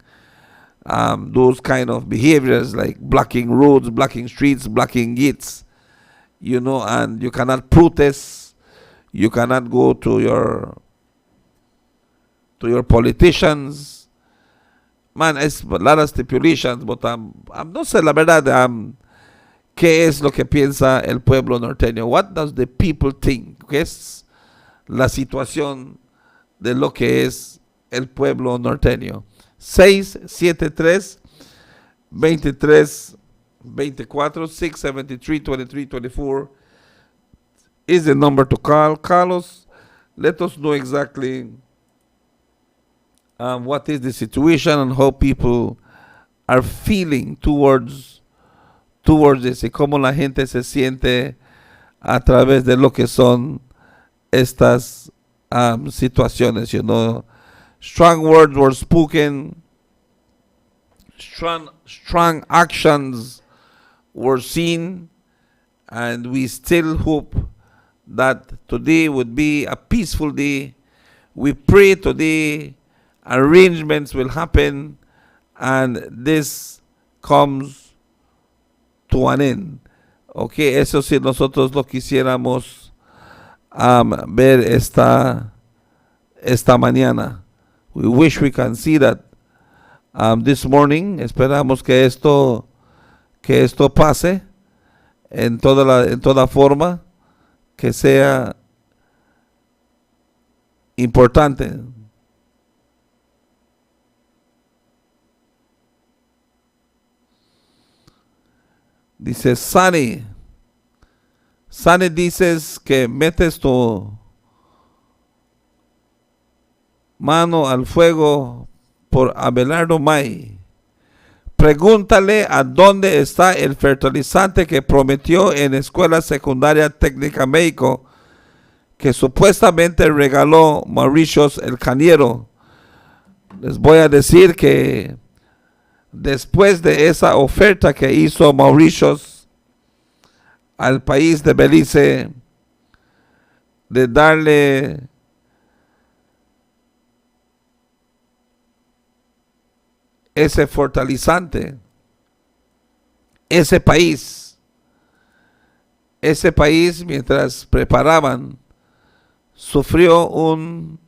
those kind of behaviors like blocking roads, blocking streets, blocking gates, you know, and you cannot protest, you cannot go to your politicians. Man, it's a lot of stipulations, but no sé la verdad, ¿qué es lo que piensa el pueblo norteño? What does the people think? ¿Qué es la situación de lo que es el pueblo norteño? 673-2324, 673-2324 is the number to call. Carlos, let us know exactly what is the situation and how people are feeling towards this, y cómo la gente se siente a través de lo que son estas situaciones, you know. Strong words were spoken, strong actions were seen, and we still hope that today would be a peaceful day. We pray today arrangements will happen and this comes to an end. Okay, eso sí, nosotros lo quisiéramos ver esta mañana. We wish we can see that this morning. Esperamos que esto pase en toda forma que sea importante. Dice Sani dices que metes tu mano al fuego por Abelardo May. Pregúntale a dónde está el fertilizante que prometió en Escuela Secundaria Técnica México que supuestamente regaló Mauritius el Cañero. Les voy a decir que después de esa oferta que hizo Mauritius al país de Belice de darle ese fertilizante, ese país mientras preparaban sufrió un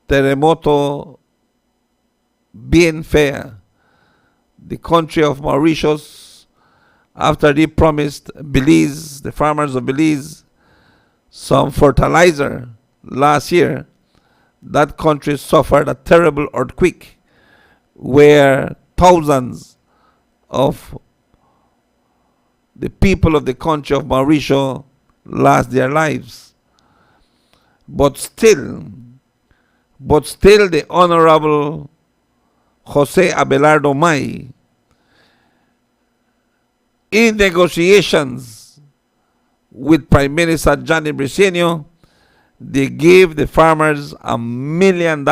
terremoto bien fea. The country of Mauritius, after they promised Belize, the farmers of Belize, some fertilizer last year, that country suffered a terrible earthquake where thousands of the people of the country of Mauritius lost their lives. But still the Honorable Jose Abelardo May, in negotiations with Prime Minister Johnny Briceño, they gave the farmers $1 million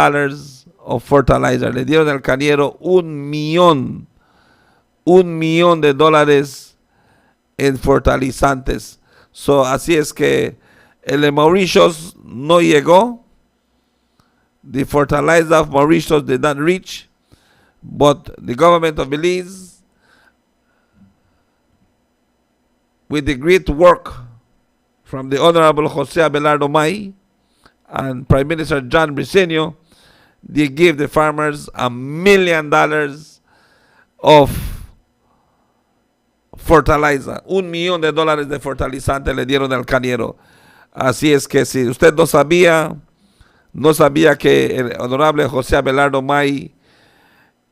of fertilizer. Le dieron al cañero $1 millón de dólares en fertilizantes. So, así es que el de Mauritius no llegó. The fertilizer of Mauritius did not reach. But the government of Belize, with the great work from the Honorable Jose Abelardo May and Prime Minister John Briceño, they gave the farmers $1 million of fertilizer. $1 millón de dólares de fertilizante le dieron al cañero. Así es que si usted no sabía que el Honorable Jose Abelardo May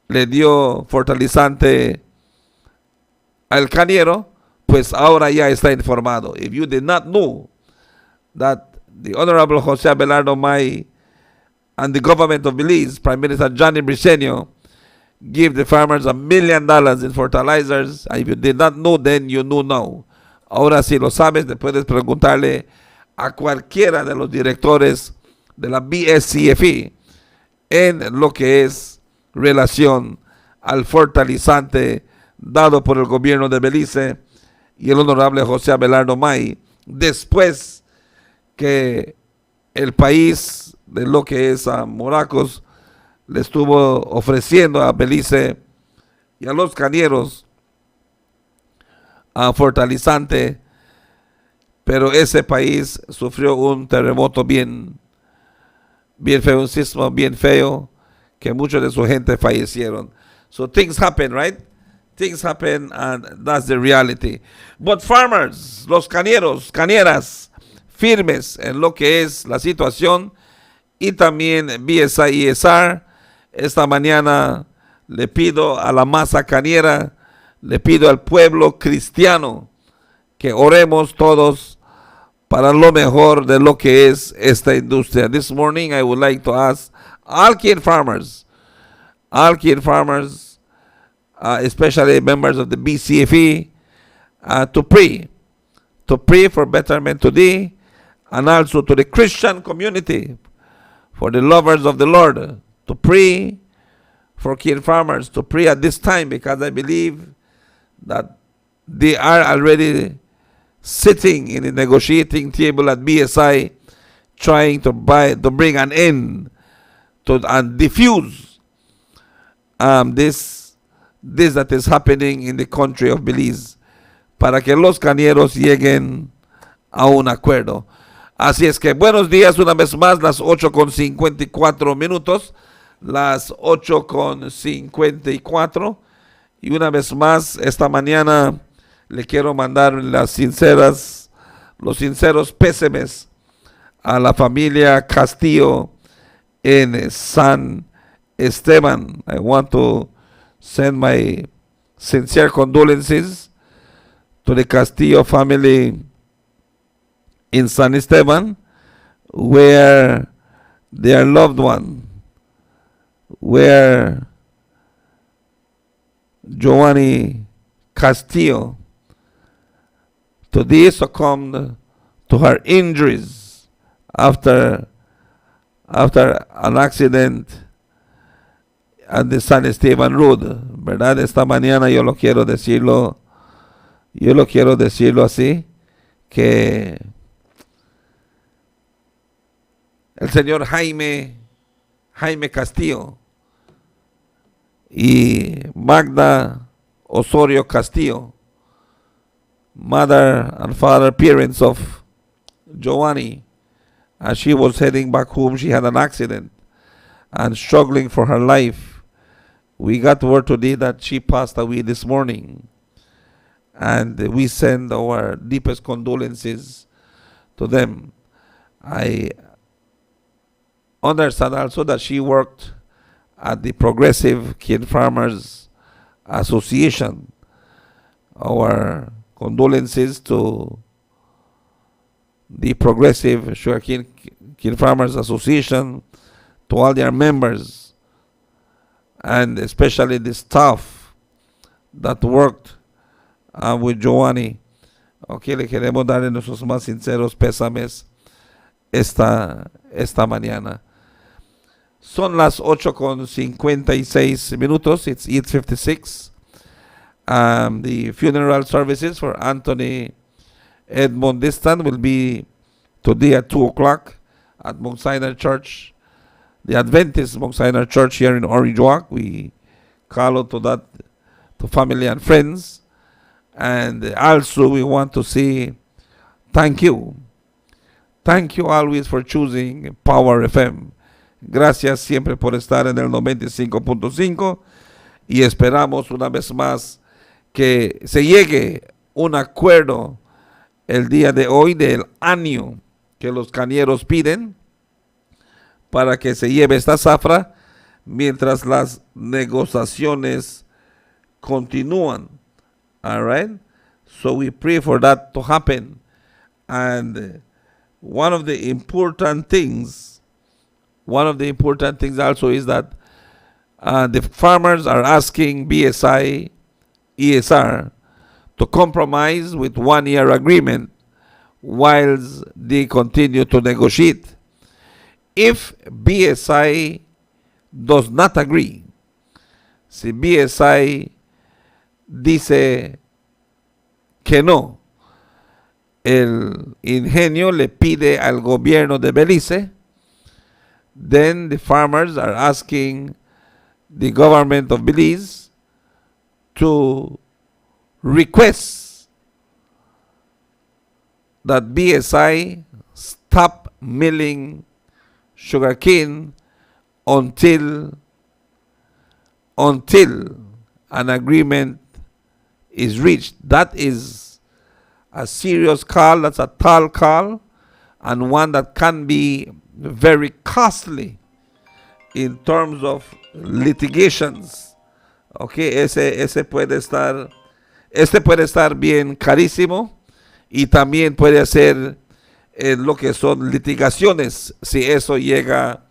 le dio fertilizante al cañero, pues ahora ya está informado. If you did not know that the Honorable Jose Abelardo May and the government of Belize, Prime Minister Johnny Briceño, give the farmers $1 million in fertilizers, and if you did not know then, you know now. Ahora si lo sabes, le puedes preguntarle a cualquiera de los directores de la BSCFE en lo que es relación al fertilizante dado por el gobierno de Belice y el Honorable Jose Abelardo May, después que el país de lo que es a Morocos le estuvo ofreciendo a Belice y a los cañeros a fertilizante, pero ese país sufrió un terremoto bien feo, un sismo bien feo, que muchos de su gente fallecieron. So things happen, right? Things happen, and that's the reality. But farmers, los cañeros, cañeras, firmes en lo que es la situación, y también BSI y ESAR, esta mañana le pido a la masa cañera, le pido al pueblo cristiano que oremos todos para lo mejor de lo que es esta industria. This morning I would like to ask all cane farmers, especially members of the BCFE, to pray for betterment today, and also to the Christian community, for the lovers of the Lord, to pray for cane farmers, to pray at this time, because I believe that they are already sitting in the negotiating table at BSI, trying to bring an end to and diffuse this that is happening in the country of Belize, para que los cañeros lleguen a un acuerdo. Así es que buenos días una vez más, las 8:54, las 8:54, y una vez más esta mañana le quiero mandar los sinceros pésemes a la familia Castillo en San Esteban. I want to send my sincere condolences to the Castillo family in San Esteban, where their loved one, where Giovanni Castillo today succumbed to her injuries after an accident at the San Esteban Road, ¿verdad? Esta mañana yo lo quiero decirlo así, que el señor Jaime Castillo y Magda Osorio Castillo, mother and father, parents of Giovanni, as she was heading back home, she had an accident and struggling for her life. We got word today that she passed away this morning, and we send our deepest condolences to them. I understand also that she worked at the Progressive Cane Farmers Association. Our condolences to the Progressive Sugarcane Cane Farmers Association, to all their members, and especially the staff that worked with Giovanni. Okay, le queremos dar nuestros más sinceros pésames esta mañana. Son las 8:56. It's 8:56. The funeral services for Anthony Edmond Distan will be today at 2 o'clock at Mount Sinai Church, the Adventist Mount Sinai Church here in Orange Walk. We call out to that, to family and friends. And also we want to say thank you. Thank you always for choosing Power FM. Gracias siempre por estar en el 95.5 y esperamos una vez más que se llegue un acuerdo el día de hoy del año que los cañeros piden para que se lleve esta zafra mientras las negociaciones continúan. All right? So we pray for that to happen. And one of the important things also is that the farmers are asking BSI, ESR to compromise with 1-year agreement whilst they continue to negotiate. If BSI does not agree, si BSI dice que no, el ingenio le pide al gobierno de Belize, then the farmers are asking the government of Belize to request that BSI stop milling sugarcane until an agreement is reached. That is a serious call. That's a tall call, and one that can be very costly in terms of litigations. Okay, este puede estar bien carísimo y también puede ser lo que son litigaciones si eso llega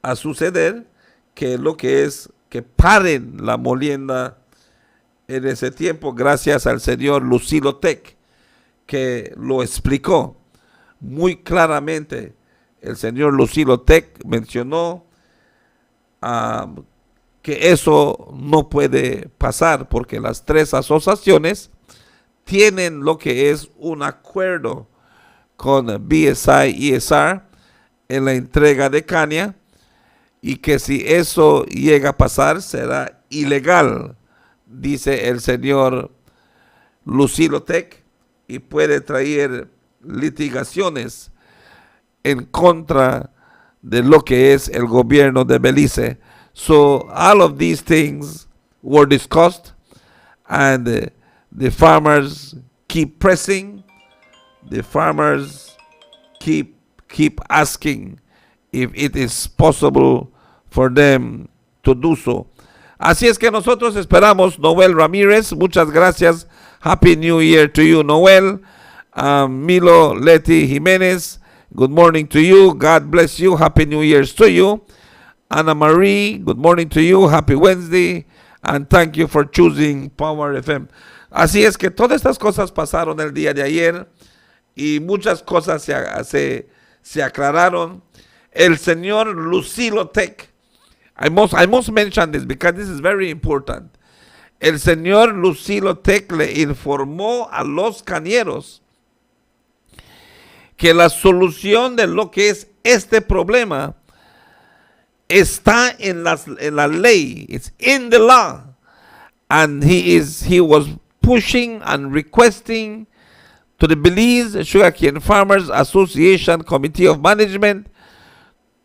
a suceder, que lo que es que paren la molienda en ese tiempo, gracias al señor Lucilo Tech, que lo explicó muy claramente. El señor Lucilo Tech mencionó que eso no puede pasar porque las tres asociaciones tienen lo que es un acuerdo con BSI y ESR en la entrega de caña, y que si eso llega a pasar será ilegal, dice el señor Lucilo Tech, y puede traer litigaciones en contra de lo que es el gobierno de Belice. So all of these things were discussed, and The farmers keep pressing. The farmers keep asking if it is possible for them to do so. Así es que nosotros esperamos. Noel Ramírez, muchas gracias. Happy New Year to you, Noel. Milo Leti Jimenez, good morning to you. God bless you. Happy New Year's to you. Ana Marie, good morning to you. Happy Wednesday. And thank you for choosing Power FM. Así es que todas estas cosas pasaron el día de ayer y muchas cosas se aclararon. El señor Lucilo Tech, I must mention this because this is very important. El señor Lucilo Tech le informó a los cañeros que la solución de lo que es este problema está en la ley. It's in the law. And he was pushing and requesting to the Belize Sugarcane Farmers Association Committee of Management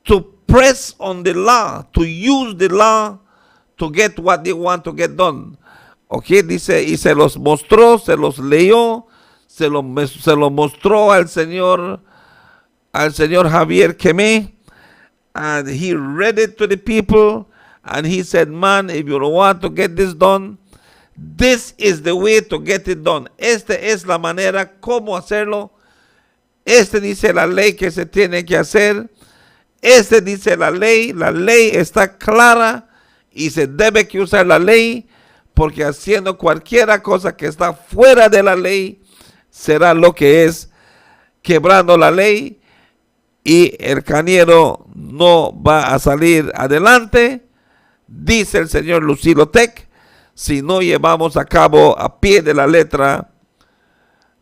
to press on the law, to use the law to get what they want to get done. Ok, dice, y se los mostró, se los leyó, se lo mostró al señor Javier Quemé, and he read it to the people, and he said, man, if you want to get this done, this is the way to get it done. Esta es la manera cómo hacerlo. Este dice la ley que se tiene que hacer. Este dice la ley está clara y se debe que usar la ley, porque haciendo cualquier cosa que está fuera de la ley será lo que es quebrando la ley y el cañero no va a salir adelante, dice el señor Lucilo Tech, si no llevamos a cabo a pie de la letra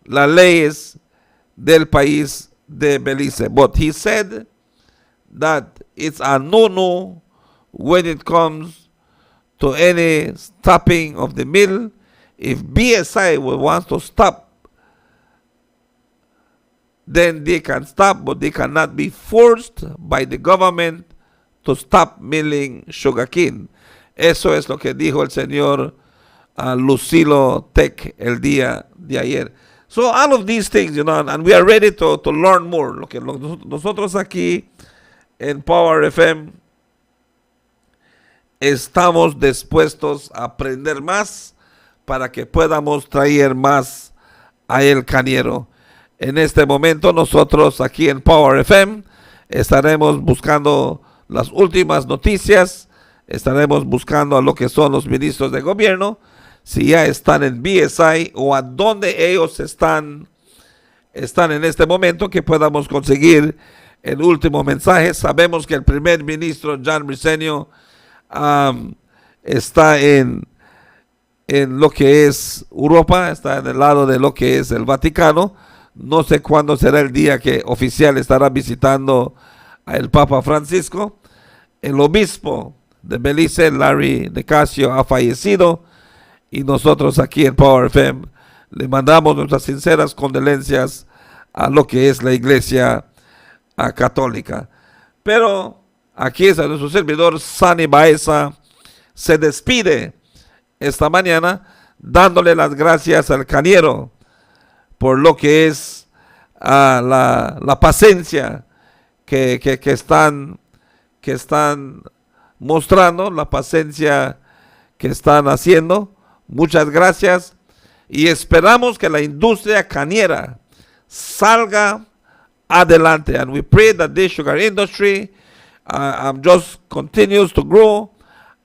las leyes del país de Belice. But he said that it's a no-no when it comes to any stopping of the mill. If BSI wants to stop, then they can stop, but they cannot be forced by the government to stop milling sugarcane. Eso es lo que dijo el señor Lucilo Tech el día de ayer. So all of these things, and we are ready to learn more. Lo que nosotros aquí en Power FM estamos dispuestos a aprender más para que podamos traer más a el cañero. En este momento nosotros aquí en Power FM estaremos buscando las últimas noticias, estaremos buscando a lo que son los ministros de gobierno, si ya están en BSI o a dónde ellos están en este momento, que podamos conseguir el último mensaje. Sabemos que el primer ministro John Briceño está en lo que es Europa, está en el lado de lo que es el Vaticano. No sé cuándo será el día que oficial estará visitando al Papa Francisco. El obispo de Belice, Larry de Casio, ha fallecido y nosotros aquí en Power FM le mandamos nuestras sinceras condolencias a lo que es la iglesia católica. Pero aquí es a nuestro servidor Sani Baeza, se despide esta mañana dándole las gracias al cañero por lo que es la paciencia que están mostrando, la paciencia que están haciendo. Muchas gracias y esperamos que la industria cañera salga adelante. And we pray that this sugar industry just continues to grow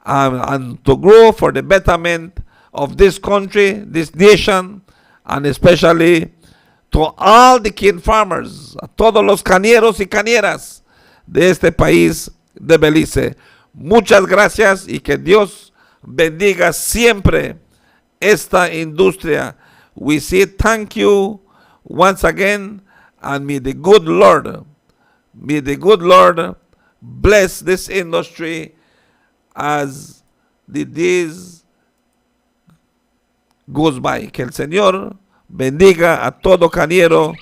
and to grow for the betterment of this country, this nation, and especially to all the cane farmers, a todos los cañeros y cañeras de este país de Belice. Muchas gracias y que Dios bendiga siempre esta industria. We say thank you once again, and may the good Lord bless this industry as the days goes by. Que el Señor bendiga a todo cañero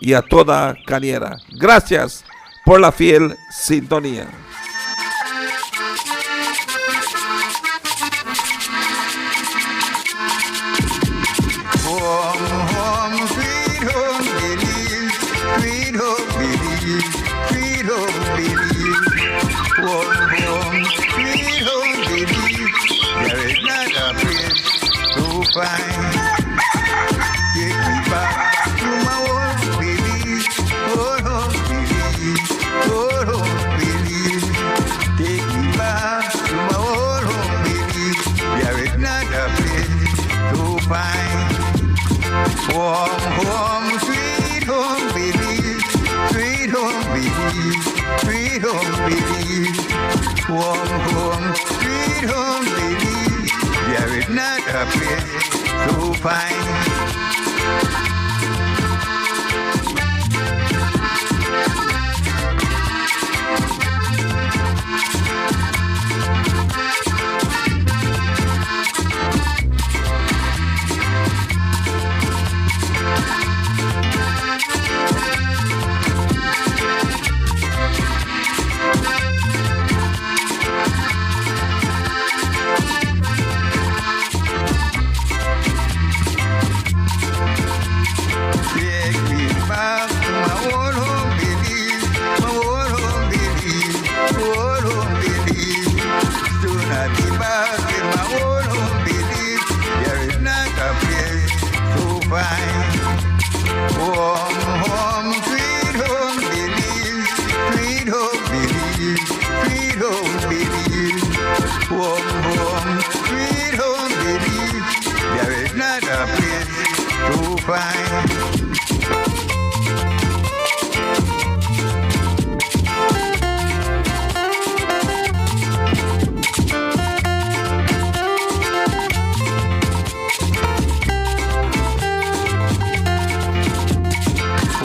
y a toda cañera. Gracias por la fiel sintonía. sweet home Belize. Home, home, sweet home Belize. There is not a place so fine. Take me back to my old Belize. Old home Belize. Old home Belize. Take me back to my old home Belize. There is not a place so fine. Warm, warm, sweet home Belize. Sweet home Belize. Sweet home Belize. Warm home, sweet home Belize. There is not a place so fine. Take me back to my old home Belize, my old home Belize, old home Belize. Soon I'll be back in my old home Belize. There is not a place so fine. Home, home, sweet home Belize, sweet home Belize, sweet home Belize. Home, home, sweet home Belize. There is not a place so fine.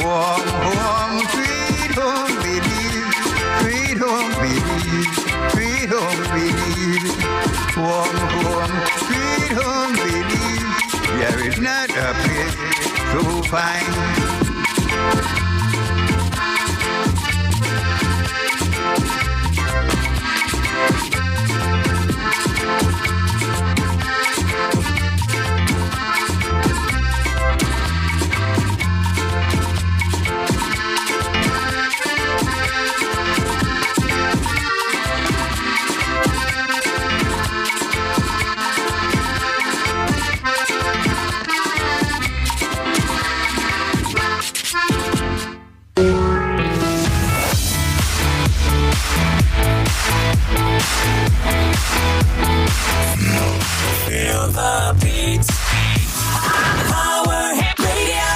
Warm, warm, sweet home Belize, sweet home Belize, sweet home Belize. Warm, warm, sweet home Belize. There is not a place so fine. Feel the beat. Power Hit Radio.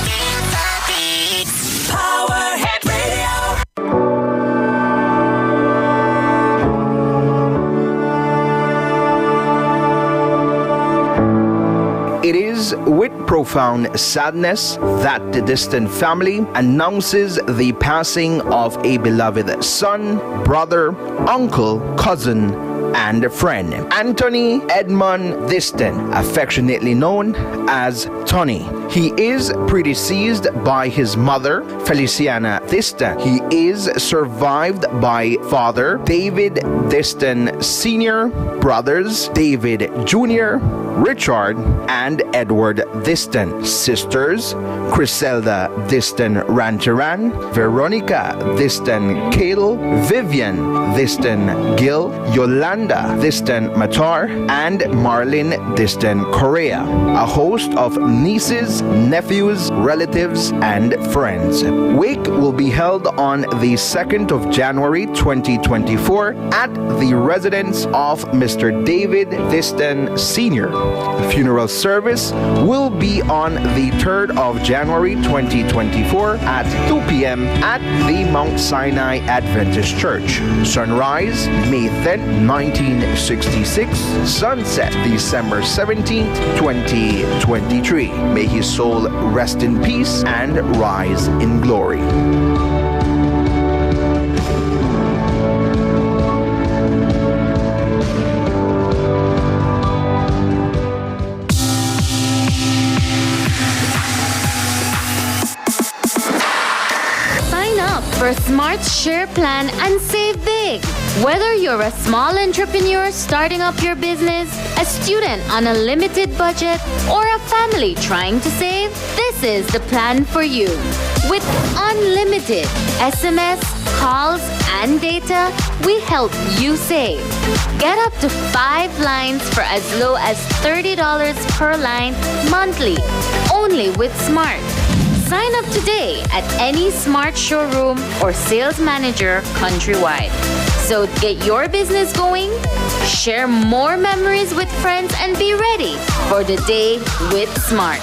Feel the beat. Power Hit Radio. It is with profound sadness that the distant family announces the passing of a beloved son, brother, uncle, cousin, and a friend. Anthony Edmund Diston, affectionately known as Tony. He is predeceased by his mother, Feliciana Diston. He is survived by father David Diston Sr., brothers David Jr., Richard, and Edward Diston, sisters Griselda Diston Rancheran, Veronica Diston Cale, Vivian Diston Gill, Yolanda Diston Matar, and Marlene Diston Correa. A host of nieces, nephews, relatives, and friends. Wake will be held on the 2nd of January 2024 at the residence of Mr. David Diston Sr. The funeral service will be on the 3rd of January 2024 at 2 p.m. at the Mount Sinai Adventist Church. Sunrise, May 10, 1966. Sunset, December 17th, 2023. May his soul rest in peace and rise in glory. For Smart Share Plan and save big. Whether you're a small entrepreneur starting up your business, a student on a limited budget, or a family trying to save, this is the plan for you. With unlimited SMS, calls, and data, we help you save. Get up to 5 lines for as low as $30 per line monthly, only with Smart. Sign up today at any Smart showroom or sales manager countrywide. So get your business going, share more memories with friends, and be ready for the day with Smart.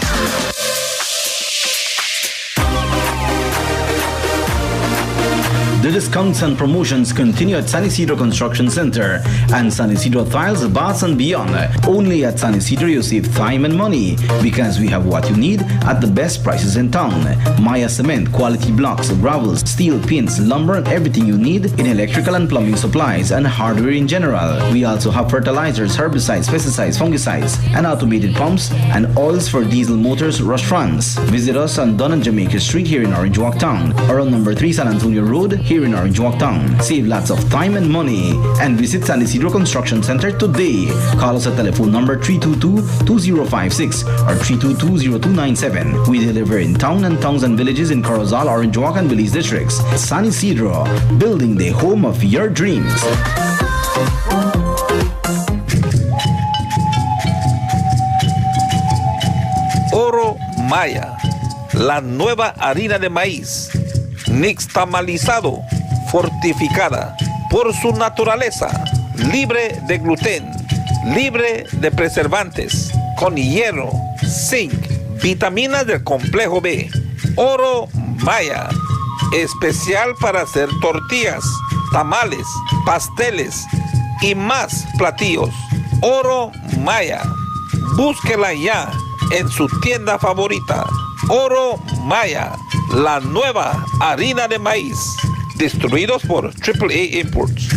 The discounts and promotions continue at San Isidro Construction Center and San Isidro Tiles, Baths and Beyond. Only at San Isidro you save time and money because we have what you need at the best prices in town. Maya Cement, quality blocks, gravels, steel, pins, lumber, and everything you need in electrical and plumbing supplies and hardware in general. We also have fertilizers, herbicides, pesticides, fungicides, and automated pumps and oils for diesel motors, restaurants. Visit us on Dunn and Jamaica Street here in Orange Walk Town or on number 3 San Antonio Road here in Orange Walk Town. Save lots of time and money and visit San Isidro Construction Center today. Call us at telephone number 322-2056 or 322-0297. We deliver in town and towns and villages in Corozal, Orange Walk, and Belize districts. San Isidro, building the home of your dreams. Oro Maya, la nueva harina de maíz, nixtamalizado, fortificada por su naturaleza, libre de gluten, libre de preservantes, con hierro, zinc, vitaminas del complejo B. Oro Maya, especial para hacer tortillas, tamales, pasteles y más platillos. Oro Maya, búsquela ya en su tienda favorita. Oro Maya, la nueva harina de maíz, distribuidos por AAA Imports.